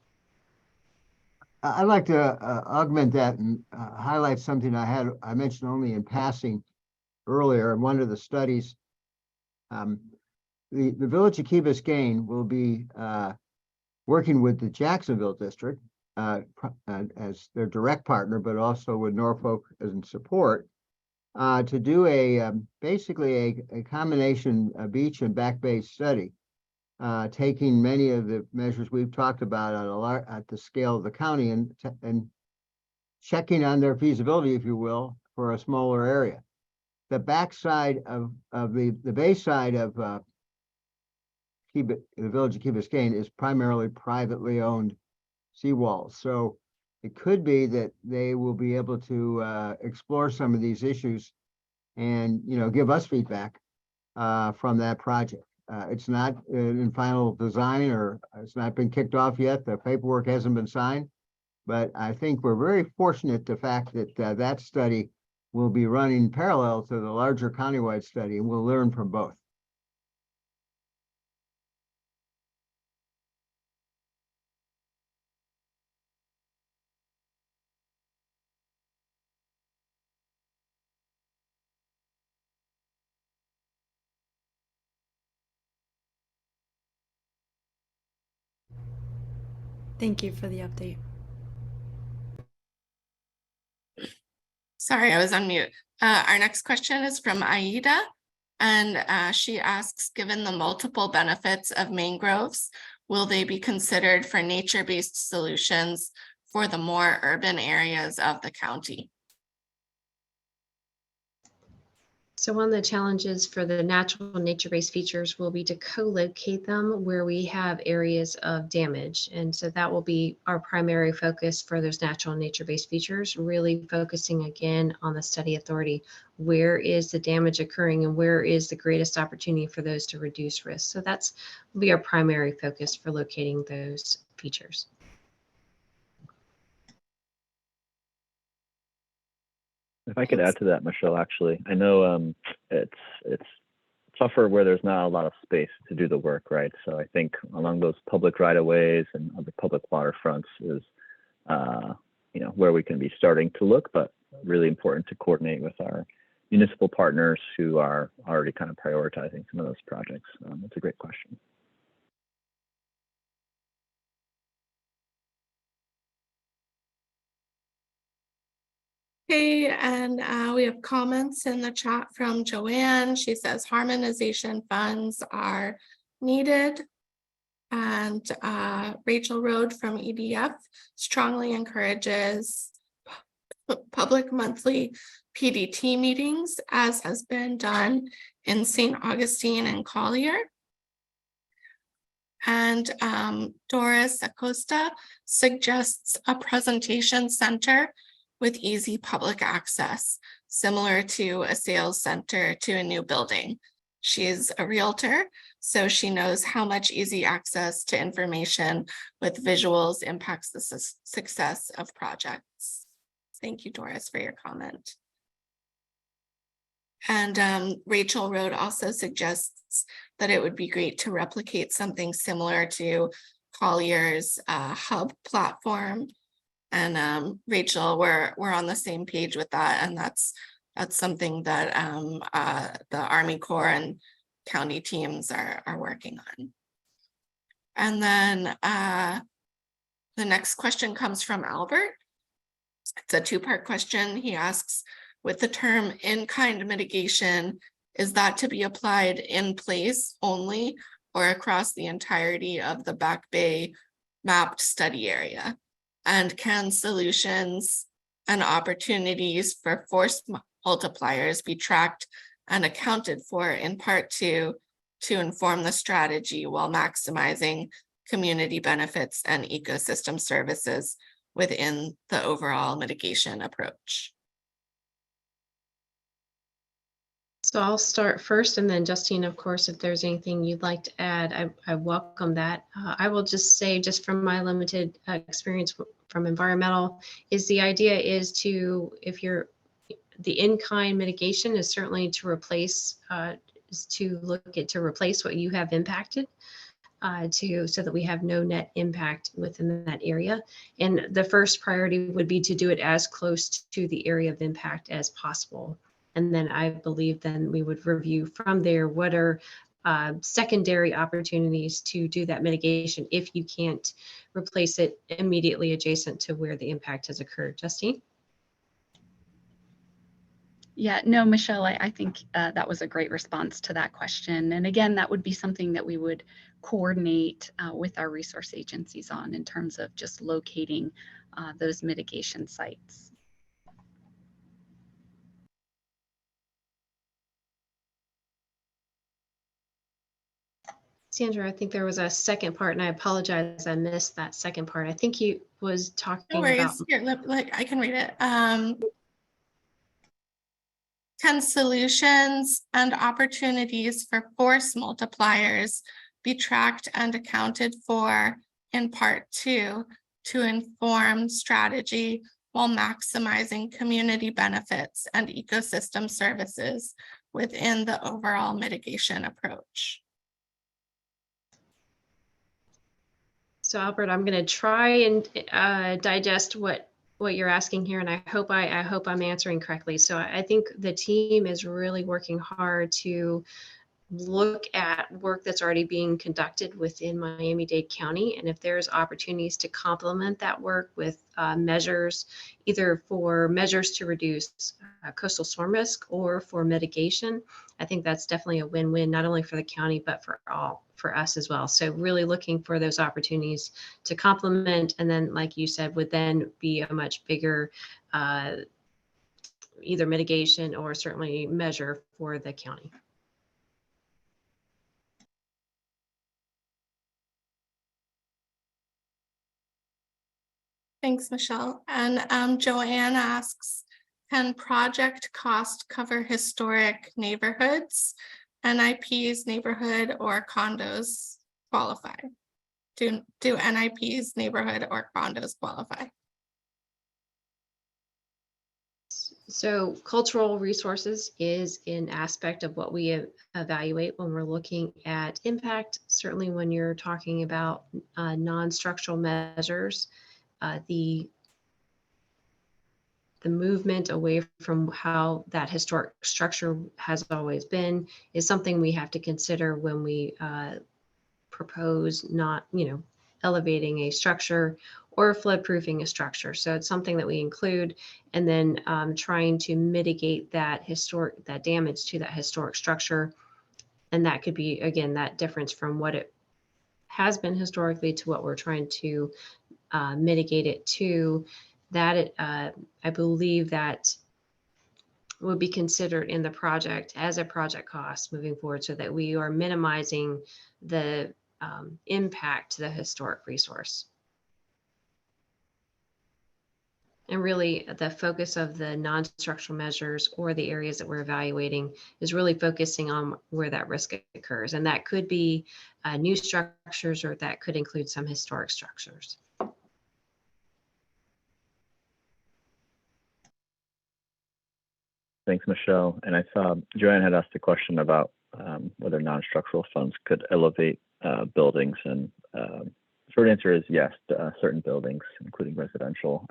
I'd like to augment that and highlight something I mentioned only in passing earlier in one of the studies. The Village of Key Biscayne will be working with the Jacksonville district as their direct partner, but also with Norfolk as in support, to do basically a combination beach and back bay study, taking many of the measures we've talked about at the scale of the county and checking on their feasibility, if you will, for a smaller area. The backside of the bay side of the Village of Key Biscayne is primarily privately owned seawalls. So it could be that they will be able to explore some of these issues and, give us feedback from that project. It's not in final design, or it's not been kicked off yet. The paperwork hasn't been signed, but I think we're very fortunate the fact that that study will be running parallel to the larger countywide study, and we'll learn from both. Thank you for the update. Sorry, I was on mute. Our next question is from Aida, and she asks, given the multiple benefits of mangroves, will they be considered for nature-based solutions for the more urban areas of the county? So one of the challenges for the natural nature-based features will be to co-locate them where we have areas of damage. And so that will be our primary focus for those natural nature-based features, really focusing again on the study authority. Where is the damage occurring and where is the greatest opportunity for those to reduce risk? So that's will be our primary focus for locating those features. If I could add to that, Michelle, actually, I know it's tougher where there's not a lot of space to do the work, right? So I think along those public right-of-ways and other public waterfronts is, where we can be starting to look, but really important to coordinate with our municipal partners who are already kind of prioritizing some of those projects. That's a great question. Okay, and we have comments in the chat from Joanne. She says harmonization funds are needed. And Rachel Road from EDF strongly encourages public monthly PDT meetings, as has been done in St. Augustine and Collier. And Doris Acosta suggests a presentation center with easy public access, similar to a sales center to a new building. She's a realtor, so she knows how much easy access to information with visuals impacts the success of projects. Thank you, Doris, for your comment. And Rachel Road also suggests that it would be great to replicate something similar to Collier's hub platform. And Rachel, we're on the same page with that, and that's something that the Army Corps and county teams are working on. And then the next question comes from Albert. It's a two-part question. He asks, with the term in-kind mitigation, is that to be applied in place only or across the entirety of the Back Bay mapped study area? And can solutions and opportunities for force multipliers be tracked and accounted for in part to inform the strategy while maximizing community benefits and ecosystem services within the overall mitigation approach? So I'll start first, and then Justine, of course, if there's anything you'd like to add, I welcome that. I will just say, just from my limited experience from environmental, is the idea is to, if you're, the in-kind mitigation is certainly to replace, is to look at to replace what you have impacted, so that we have no net impact within that area. And the first priority would be to do it as close to the area of impact as possible. And then I believe then we would review from there what are secondary opportunities to do that mitigation if you can't replace it immediately adjacent to where the impact has occurred. Justine? Yeah, no, Michelle, I think that was a great response to that question. And again, that would be something that we would coordinate with our resource agencies on in terms of just locating those mitigation sites. Sandra, I think there was a second part, and I apologize, I missed that second part. I think he was talking No worries. about. Here, like I can read it. Can solutions and opportunities for force multipliers be tracked and accounted for in part two to inform strategy while maximizing community benefits and ecosystem services within the overall mitigation approach? So Albert, I'm going to try and digest what you're asking here, and I hope I'm answering correctly. So I think the team is really working hard to look at work that's already being conducted within Miami-Dade County, and if there's opportunities to complement that work with measures, either for measures to reduce coastal storm risk or for mitigation, I think that's definitely a win-win, not only for the county, but for us as well. So really looking for those opportunities to complement, and then, like you said, would then be a much bigger either mitigation or certainly measure for the county. Thanks, Michelle. And Joanne asks, can project cost cover historic neighborhoods, NIPs, neighborhood, or condos qualify? Do NIPs, neighborhood, or condos qualify? So cultural resources is an aspect of what we evaluate when we're looking at impact. Certainly when you're talking about non-structural measures, the movement away from how that historic structure has always been is something we have to consider when we propose not, elevating a structure or flood proofing a structure. So it's something that we include, and then trying to mitigate that damage to that historic structure. And that could be, again, that difference from what it has been historically to what we're trying to mitigate it to. That I believe that would be considered in the project as a project cost moving forward, so that we are minimizing the impact to the historic resource. And really the focus of the non-structural measures or the areas that we're evaluating is really focusing on where that risk occurs. And that could be new structures, or that could include some historic structures. Thanks, Michelle. And I saw Joanne had asked a question about whether non-structural funds could elevate buildings, and short answer is yes, certain buildings, including residential.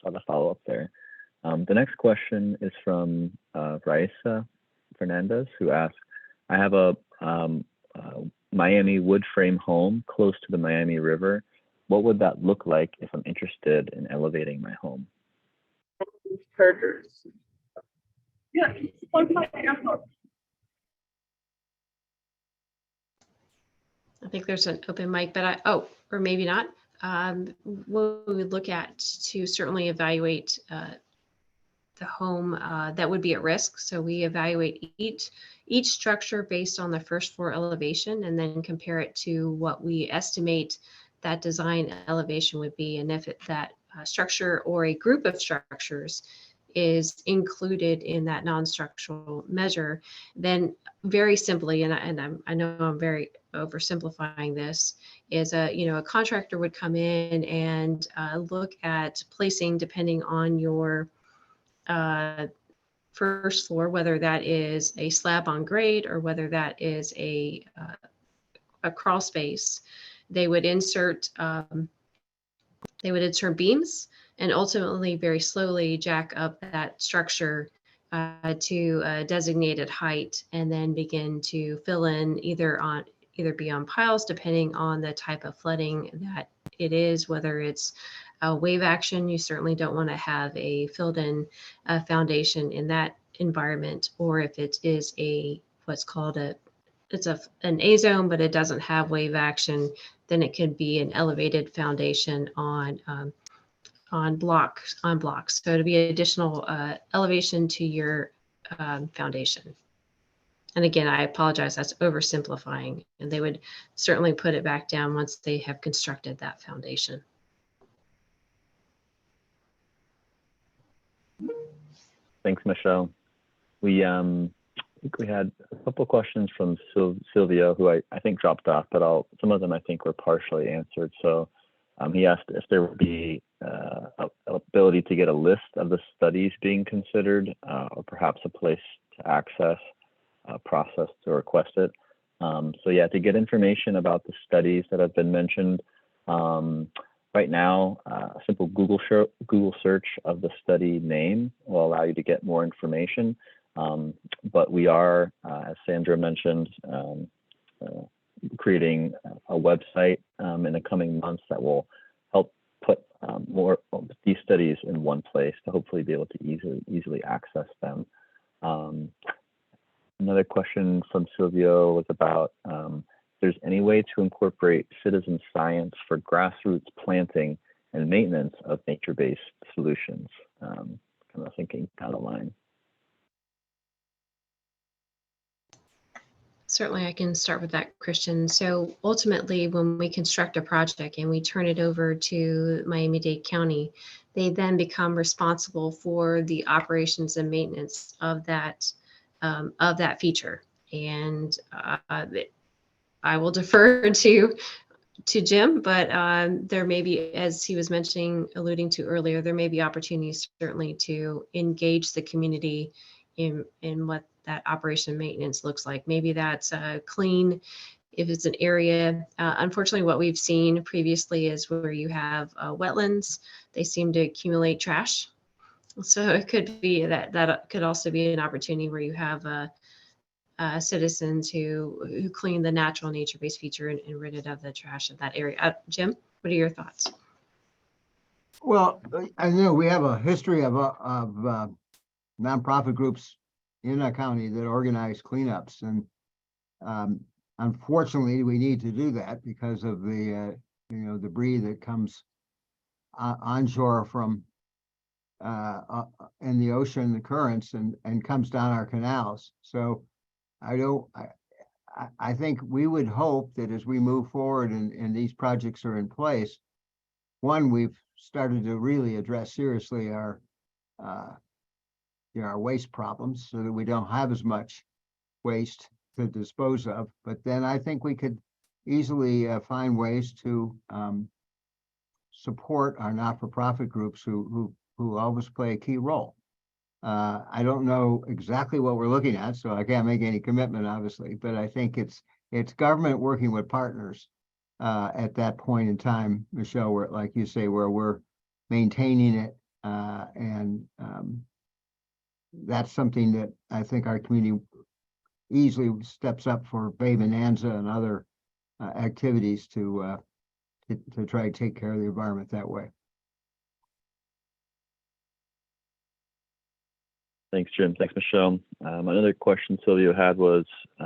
Saw the follow-up there. The next question is from Raisa Fernandez, who asks, I have a Miami wood frame home close to the Miami River. What would that look like if I'm interested in elevating my home? Yeah. I think there's an open mic, but or maybe not. What we would look at to certainly evaluate the home that would be at risk. So we evaluate each structure based on the first floor elevation, and then compare it to what we estimate that design elevation would be. And if that structure or a group of structures is included in that non-structural measure, then very simply, and I know I'm very oversimplifying this, is a contractor would come in and look at placing, depending on your first floor, whether that is a slab on grade or whether that is a crawl space. They would insert beams, and ultimately very slowly jack up that structure to a designated height, and then begin to fill in either be on piles, depending on the type of flooding that it is, whether it's a wave action. You certainly don't want to have a filled in foundation in that environment, or if it is what's called an A zone, but it doesn't have wave action, then it could be an elevated foundation on blocks. So to be additional elevation to your foundation. And again, I apologize, that's oversimplifying, and they would certainly put it back down once they have constructed that foundation. Thanks, Michelle. I think we had a couple of questions from Sylvia, who I think dropped off, but some of them I think were partially answered. So he asked if there would be ability to get a list of the studies being considered, or perhaps a place to access process to request it. So yeah, to get information about the studies that have been mentioned, right now, a simple Google search of the study name will allow you to get more information. But we are, as Sandra mentioned, creating a website in the coming months that will help put more of these studies in one place to hopefully be able to easily access them. Another question from Silvio was about if there's any way to incorporate citizen science for grassroots planting and maintenance of nature-based solutions. kind of thinking down the line. Certainly, I can start with that, Christian. So ultimately, when we construct a project and we turn it over to Miami-Dade County, they then become responsible for the operations and maintenance of that feature. And I will defer to Jim, but there may be, as he was alluding to earlier, there may be opportunities certainly to engage the community in what that operation and maintenance looks like. Maybe that's clean if it's an area. Unfortunately, what we've seen previously is where you have wetlands, they seem to accumulate trash. So it could be that could also be an opportunity where you have citizens who clean the natural nature-based feature and rid it of the trash of that area. Jim, what are your thoughts? Well, I know we have a history of nonprofit groups in our county that organize cleanups, and unfortunately, we need to do that because of the debris that comes onshore from in the ocean, the currents, and comes down our canals. So I think we would hope that as we move forward and these projects are in place, one, we've started to really address seriously our waste problems so that we don't have as much waste to dispose of. But then I think we could easily find ways to support our not-for-profit groups who always play a key role. I don't know exactly what we're looking at, so I can't make any commitment, obviously, but I think it's government working with partners at that point in time, Michelle, where, like you say, where we're maintaining it, and that's something that I think our community easily steps up for Bay Bonanza and other activities to try to take care of the environment that way. Thanks, Jim. Thanks, Michelle. Another question Silvio had was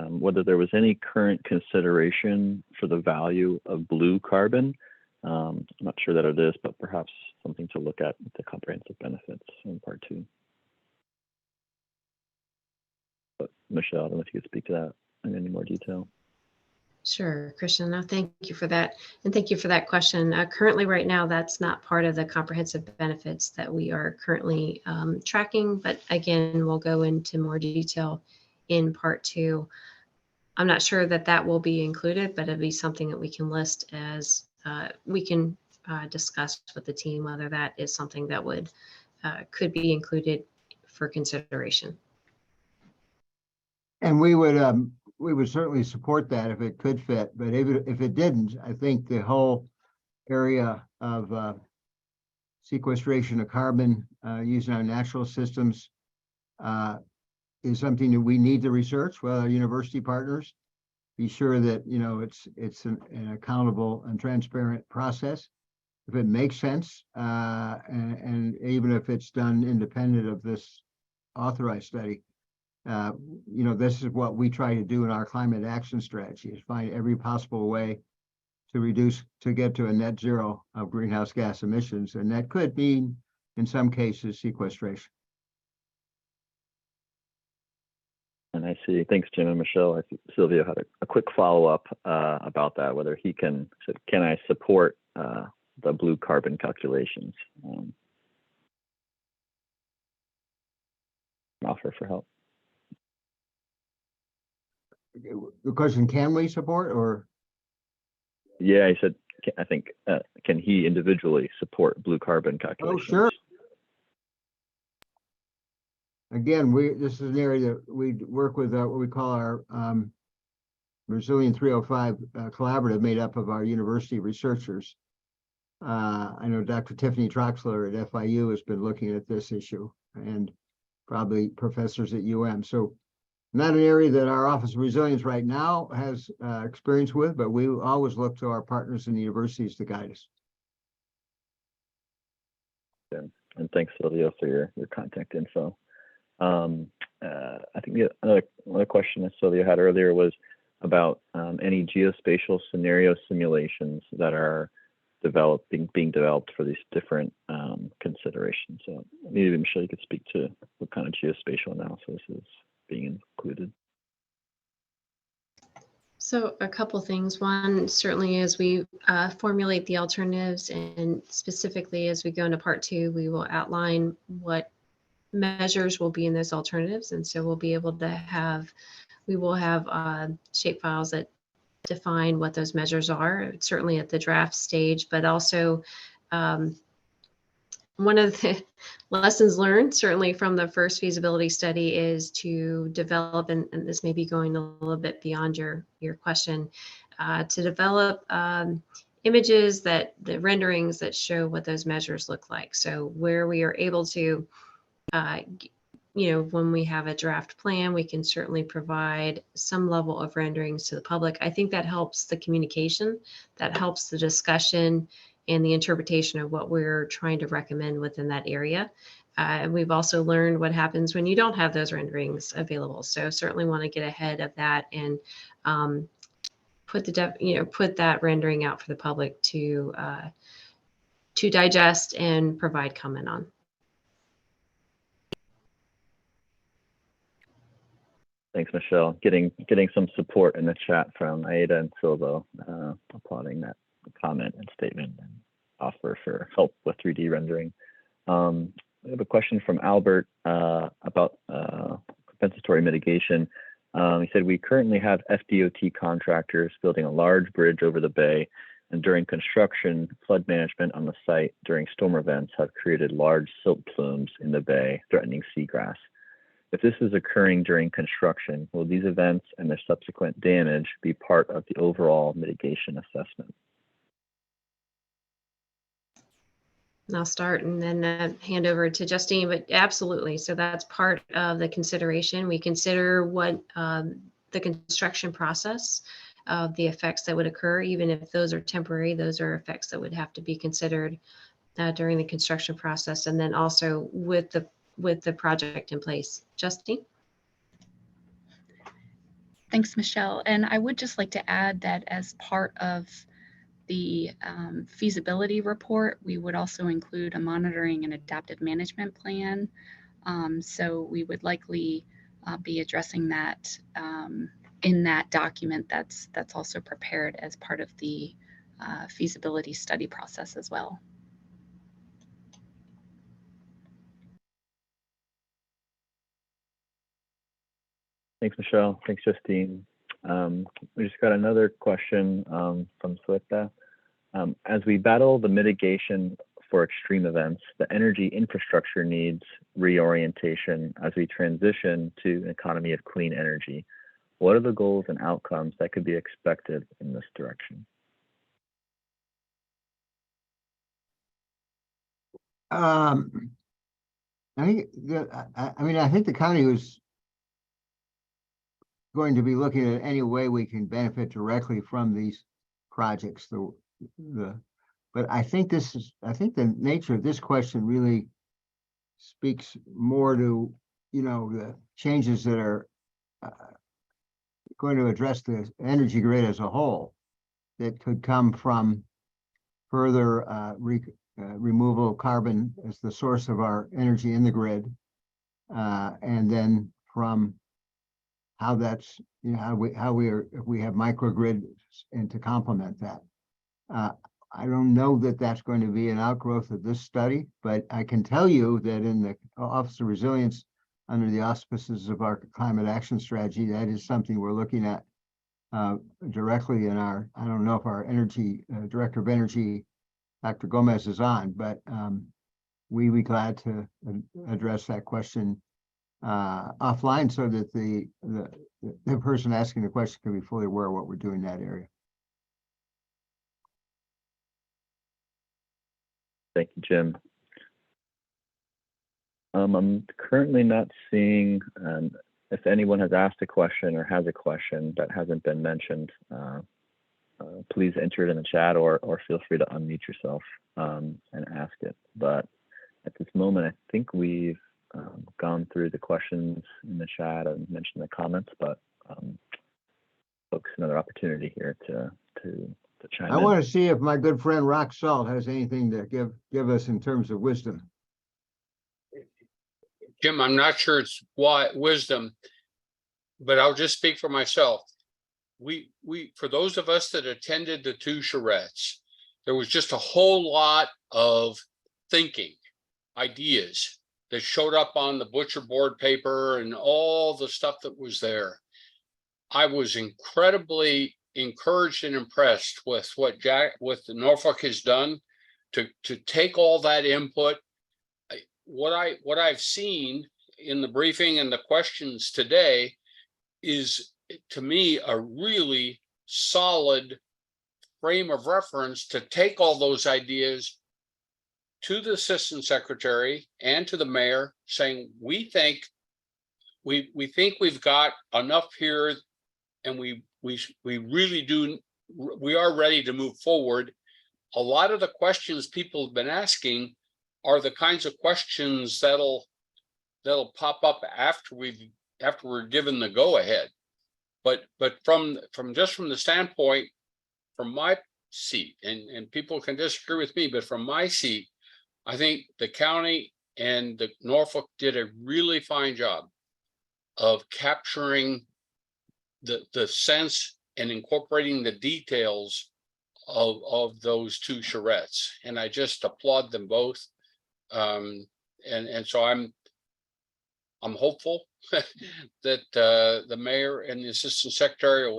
whether there was any current consideration for the value of blue carbon. I'm not sure that it is, but perhaps something to look at with the comprehensive benefits in part 2. But Michelle, I don't know if you could speak to that in any more detail. Sure, Christian. No, thank you for that. And thank you for that question. Currently, right now, that's not part of the comprehensive benefits that we are currently tracking. But again, we'll go into more detail in part 2. I'm not sure that will be included, but it'll be something that we can list as we can discuss with the team whether that is something that could be included for consideration. And we would certainly support that if it could fit, but if it didn't, I think the whole area of sequestration of carbon using our natural systems is something that we need to research with our university partners. Be sure that it's an accountable and transparent process. If it makes sense, and even if it's done independent of this authorized study. This is what we try to do in our climate action strategy, is find every possible way to get to a net zero of greenhouse gas emissions. And that could mean, in some cases, sequestration. And I see, thanks, Jim and Michelle. I think Silvio had a quick follow-up about that, whether he can I support the blue carbon calculations? Offer for help. The question, can we support, or? Yeah, he said, I think, can he individually support blue carbon calculations? Oh, sure. Again, this is an area that we work with what we call our Resilient 305 collaborative, made up of our university researchers. I know Dr. Tiffany Troxler at FIU has been looking at this issue, and probably professors at UM. So not an area that our Office of Resilience right now has experience with, but we always look to our partners in the universities to guide us. Yeah. And thanks, Silvio, for your contact info. I think another question that Silvio had earlier was about any geospatial scenario simulations that are being developed for these different considerations. So maybe Michelle, you could speak to what kind of geospatial analysis is being included. So a couple things. One, certainly as we formulate the alternatives, and specifically as we go into part 2, we will outline what measures will be in those alternatives. And so we'll be able to have, we will have shapefiles that define what those measures are, certainly at the draft stage, but also one of the lessons learned, certainly from the first feasibility study, is to develop, and this may be going a little bit beyond your question, to develop images the renderings that show what those measures look like. So where we are able to, when we have a draft plan, we can certainly provide some level of renderings to the public. I think that helps the communication, that helps the discussion and the interpretation of what we're trying to recommend within that area. And we've also learned what happens when you don't have those renderings available. So certainly want to get ahead of that and put that rendering out for the public to digest and provide comment on. Thanks, Michelle. Getting some support in the chat from Aida and Silvo, applauding that comment and statement and offer for help with 3D rendering. We have a question from Albert about compensatory mitigation. He said, we currently have FDOT contractors building a large bridge over the bay, and during construction, flood management on the site during storm events have created large silt plumes in the bay, threatening seagrass. If this is occurring during construction, will these events and their subsequent damage be part of the overall mitigation assessment? And I'll start and then hand over to Justine, but absolutely. So that's part of the consideration. We consider what the construction process of the effects that would occur, even if those are temporary, those are effects that would have to be considered during the construction process. And then also with the project in place. Justine? Thanks, Michelle. And I would just like to add that as part of the feasibility report, we would also include a monitoring and adaptive management plan. So we would likely be addressing that in that document that's also prepared as part of the feasibility study process as well. Thanks, Michelle. Thanks, Justine. We just got another question from Sweta. As we battle the mitigation for extreme events, the energy infrastructure needs reorientation as we transition to an economy of clean energy. What are the goals and outcomes that could be expected in this direction? I think I think the county was going to be looking at any way we can benefit directly from these projects. But I think the nature of this question really speaks more to, the changes that are going to address the energy grid as a whole that could come from further removal of carbon as the source of our energy in the grid, and then from how that's, how we have microgrids and to complement that. I don't know that that's going to be an outgrowth of this study, but I can tell you that in the Office of Resilience, under the auspices of our climate action strategy, that is something we're looking at directly in our, I don't know if our energy director of energy, Dr. Gomez, is on, but we'd be glad to address that question offline so that the person asking the question can be fully aware of what we're doing in that area. Thank you, Jim. I'm currently not seeing if anyone has asked a question or has a question that hasn't been mentioned. Please enter it in the chat or feel free to unmute yourself and ask it. But at this moment, I think we've gone through the questions in the chat and mentioned the comments, but folks, another opportunity here to chime I in. want to see if my good friend Rock Salt has anything to give us in terms of wisdom. Jim, I'm not sure it's wisdom, but I'll just speak for myself. We for those of us that attended the two charrettes, there was just a whole lot of thinking, ideas that showed up on the butcher board paper and all the stuff that was there. I was incredibly encouraged and impressed with what Norfolk has done to take all that input. What I've seen in the briefing and the questions today is, to me, a really solid frame of reference to take all those ideas to the assistant secretary and to the mayor, saying we think we've got enough here, and we really do, we are ready to move forward. A lot of the questions people have been asking are the kinds of questions that'll pop up after we're given the go ahead. But from the standpoint, from my seat, and people can disagree with me, but from my seat, I think the county and the Norfolk did a really fine job of capturing the sense and incorporating the details of those two charrettes, and I just applaud them both. And so I'm hopeful that the mayor and the assistant secretary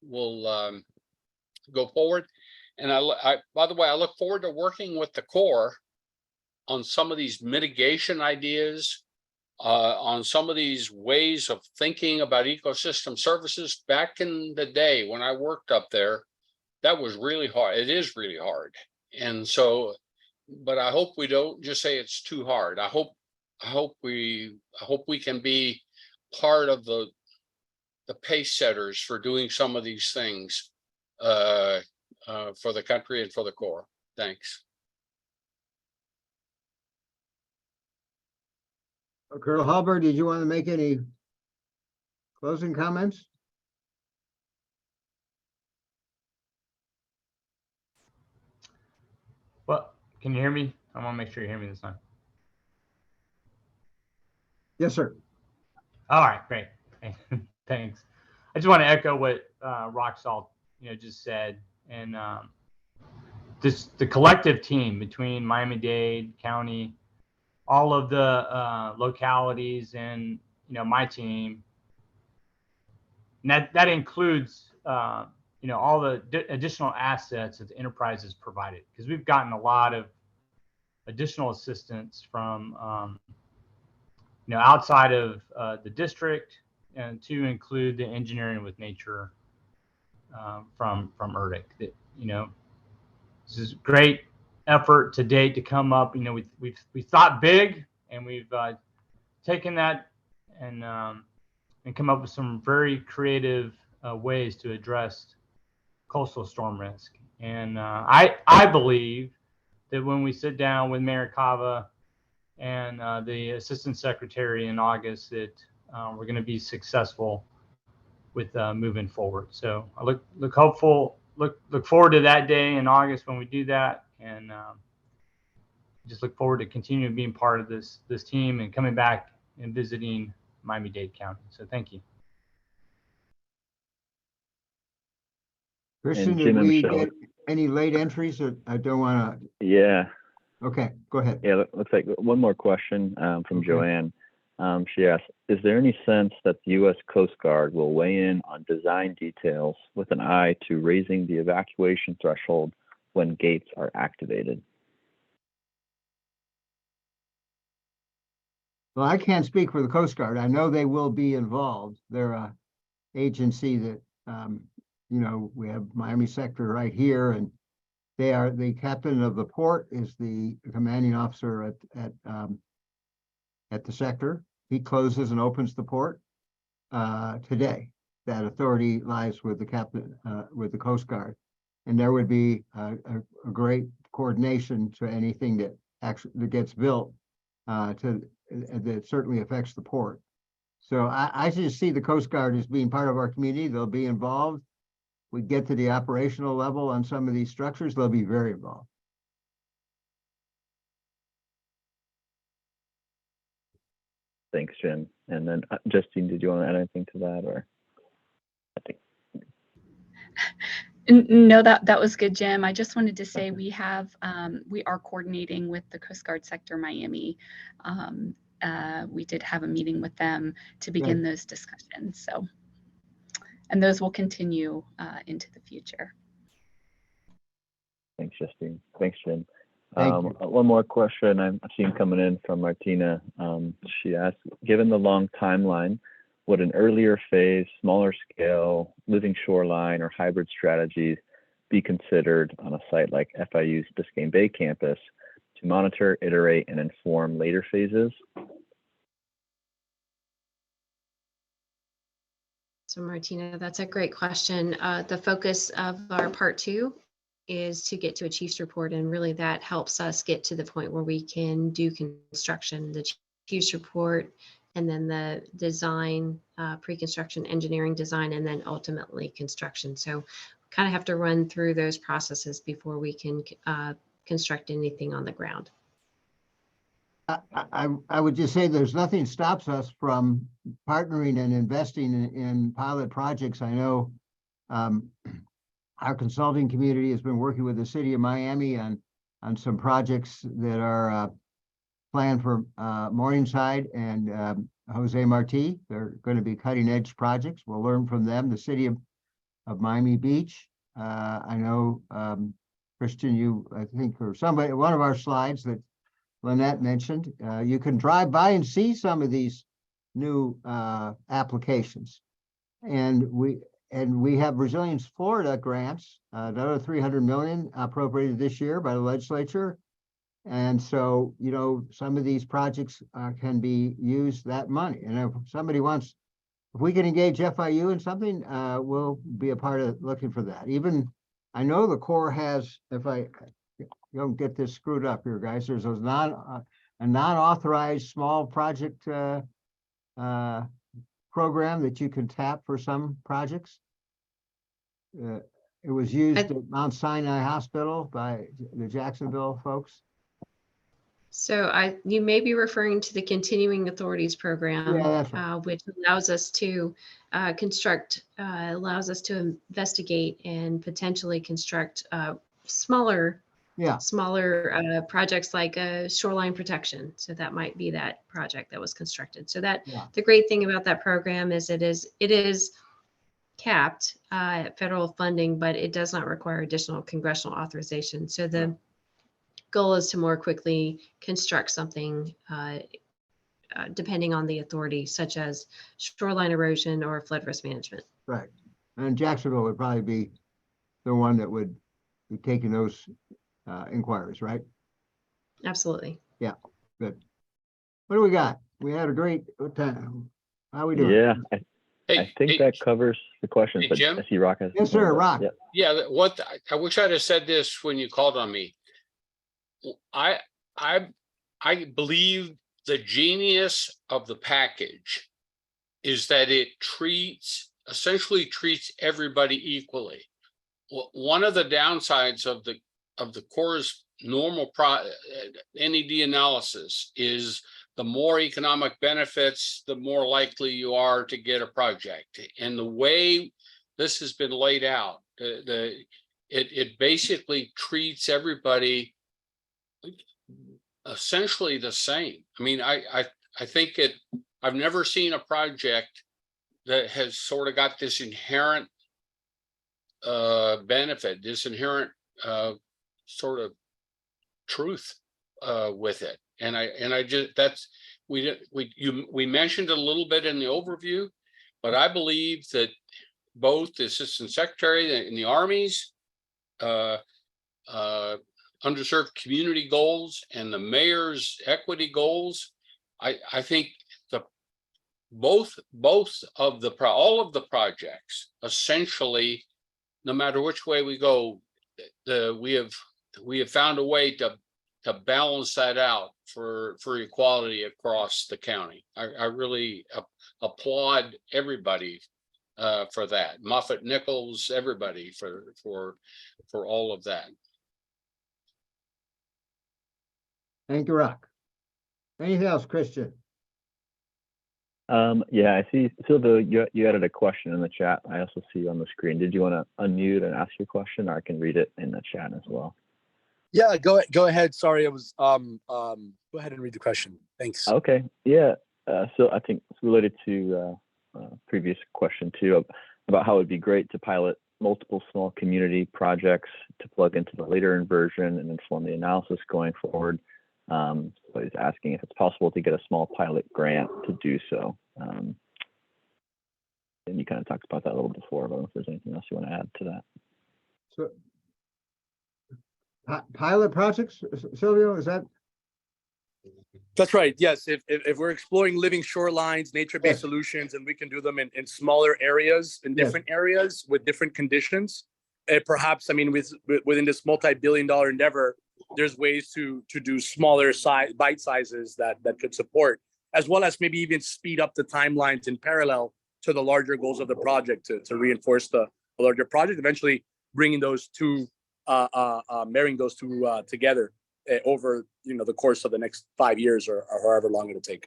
will go forward. And I, by the way, I look forward to working with the Corps on some of these mitigation ideas, on some of these ways of thinking about ecosystem services. Back in the day when I worked up there, that was really hard. It is really hard. And so, but I hope we don't just say it's too hard. I hope we can be part of the pace setters for doing some of these things for the country and for the Corps. Thanks. Colonel Halbert, did you want to make any closing comments? Well, can you hear me? I want to make sure you hear me this time. Yes, sir. All right, great. Thanks. I just want to echo what Rock Salt, just said, and the collective team between Miami-Dade County, all of the localities, and my team. And that includes all the additional assets that the enterprise has provided, because we've gotten a lot of additional assistance from outside of the district, and to include the engineering with nature from ERDIC. That this is great effort to date to come up. We thought big, and we've taken that and come up with some very creative ways to address coastal storm risk. And I believe that when we sit down with Mayor Cava and the assistant secretary in August, that we're going to be successful with moving forward. So I look hopeful, look forward to that day in August when we do that, and just look forward to continuing being part of this team and coming back and visiting Miami-Dade County. So thank you. Christian, did we get any late entries? Or I don't want to. Yeah. Okay, go ahead. Yeah, looks like one more question from Okay. Joanne. She asked, is there any sense that the U.S. Coast Guard will weigh in on design details with an eye to raising the evacuation threshold when gates are activated? Well, I can't speak for the Coast Guard. I know they will be involved. They're a agency that, we have Miami sector right here, and they are the captain of the port is the commanding officer at the sector. He closes and opens the port today. That authority lies with the captain, with the Coast Guard, and there would be a great coordination to anything that gets built that certainly affects the port. So I just see the Coast Guard as being part of our community. They'll be involved. we get to the operational level on some of these structures, they'll be very involved. Thanks, Jim. And then Justine, did you want to add anything to that, or? I think. No, that was good, Jim. I just wanted to say we are coordinating with the Coast Guard Sector Miami. We did have a meeting with them to begin those discussions. So, and those will continue into the future. Thanks, Justine. Thanks, Jim. Thank you. One more question I've seen coming in from Martina. She asked, given the long timeline, would an earlier phase, smaller scale, living shoreline, or hybrid strategies be considered on a site like FIU's Biscayne Bay campus to monitor, iterate, and inform later phases? So Martina, that's a great question. The focus of our part 2 is to get to a chief's report, and really that helps us get to the point where we can do construction, the chief's report, and then the design, pre-construction engineering design, and then ultimately construction. So kind of have to run through those processes before we can construct anything on the ground. I would just say there's nothing stops us from partnering and investing in pilot projects. I know our consulting community has been working with the city of Miami on some projects that are planned for Morningside and Jose Marti. They're going to be cutting edge projects. We'll learn from them. The city of Miami Beach. I know, Christian, you, I think, or somebody, one of our slides that Lynette mentioned, you can drive by and see some of these new applications. And we have Resilience Florida grants, another $300 million appropriated this year by the legislature. And so, you know, some of these projects can be used that money. And if somebody wants, if we can engage FIU in something, we'll be a part of looking for that. Even, I know the Corps has, if I don't get this screwed up here, guys, there's a non-authorized small project program that you can tap for some projects. It was used at Mount Sinai Hospital by the Jacksonville folks. So you may be referring to the Continuing Authorities Program, Yeah, that's right. which allows us to allows us to investigate and potentially construct smaller projects like shoreline protection. So that might be that project that was constructed. So that the great thing about that program is it is capped at federal funding, but it does not require additional congressional authorization. So the goal is to more quickly construct something depending on the authority, such as shoreline erosion or flood risk management. Right. And Jacksonville would probably be the one that would be taking those inquiries, right? Absolutely. Yeah, good. What do we got? We had a great time. How we doing? Yeah, I think that covers the questions. Hey, but Jim? I see Rock has. Yes, sir, Rock. Yep. Yeah, I wish I'd have said this when you called on me. I believe the genius of the package is that it essentially treats everybody equally. One of the downsides of the Corps' normal NED analysis is the more economic benefits, the more likely you are to get a project. And the way this has been laid out, it basically treats everybody essentially the same. I mean, I think I've never seen a project that has sort of got this inherent benefit, this inherent sort of truth with it. And I just, we mentioned a little bit in the overview, but I believe that both the Assistant Secretary and the Army's underserved community goals and the mayor's equity goals, I think all of the projects essentially, no matter which way we go, we have found a way to balance that out for equality across the county. I really applaud everybody for that. Moffett Nichols, everybody for all of that. Thank you, Rock. Anything else, Christian? Yeah, I see, Sylvia, you added a question in the chat. I also see you on the screen. Did you want to unmute and ask your question, or I can read it in the chat as well? Yeah, go ahead. Sorry, I was go ahead and read the question. Thanks. Okay, yeah. So I think it's related to previous question too, about how it'd be great to pilot multiple small community projects to plug into the later inversion and inform the analysis going forward. So he's asking if it's possible to get a small pilot grant to do so. And you kind of talked about that a little before, but I don't know if there's anything else you want to add to that. So pilot projects, Silvio, is that? That's right. Yes, if we're exploring living shorelines, nature-based Yes. solutions, and we can do them in smaller areas, in Yes. different areas with different conditions, perhaps, I mean, within this multi-billion-dollar endeavor, there's ways to do smaller bite sizes that could support, as well as maybe even speed up the timelines in parallel to the larger goals of the project to reinforce the larger project, eventually bringing those two, marrying those two together over the course of the next 5 years or however long it'll take.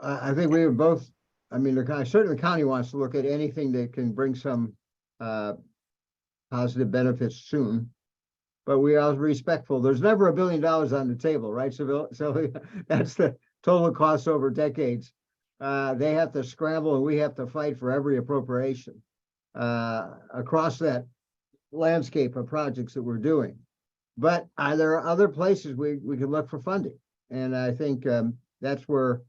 I think we would both, I mean, certainly the county wants to look at anything that can bring some positive benefits soon. But we are respectful. There's never $1 billion on the table, right, Seville? So that's the total cost over decades. They have to scramble and we have to fight for every appropriation across that landscape of projects that we're doing. But there are other places we can look for funding. And I think that's where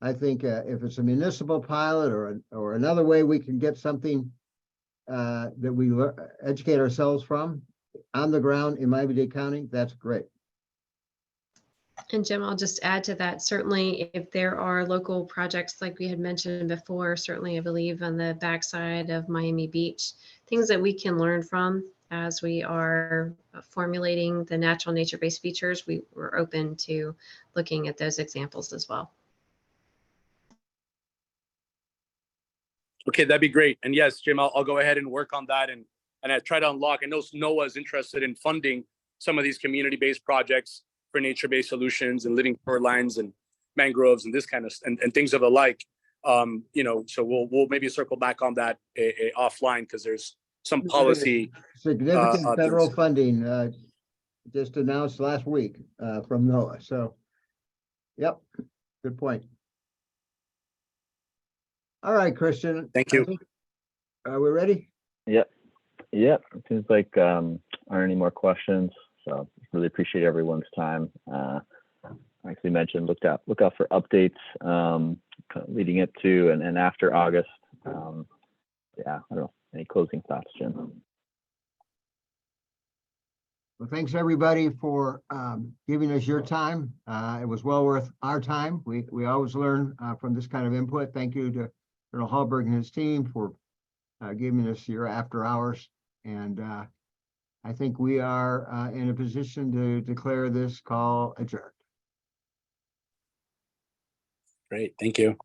I think if it's a municipal pilot or another way we can get something that we educate ourselves from on the ground in Miami-Dade County, that's great. And Jim, I'll just add to that. Certainly, if there are local projects like we had mentioned before, certainly I believe on the backside of Miami Beach, things that we can learn from as we are formulating the natural nature-based features, we're open to looking at those examples as well. Okay, that'd be great. And yes, Jim, I'll go ahead and work on that and I try to unlock. I know NOAA is interested in funding some of these community-based projects for nature-based solutions and living shorelines and mangroves and this kind of and things of the like. So we'll maybe circle back on that offline because there's some policy. Significant federal funding just announced last week from NOAA. So, yep, good point. All right, Christian. Thank you. Are we ready? Yep. It seems like aren't any more questions. So really appreciate everyone's time. Like we mentioned, look out for updates leading up to and after August. I don't know. Any closing thoughts, Jim? Well, thanks everybody for giving us your time. It was well worth our time. We always learn from this kind of input. Thank you to Colonel Hallberg and his team for giving us your after hours. And I think we are in a position to declare this call adjourned. Great, thank you.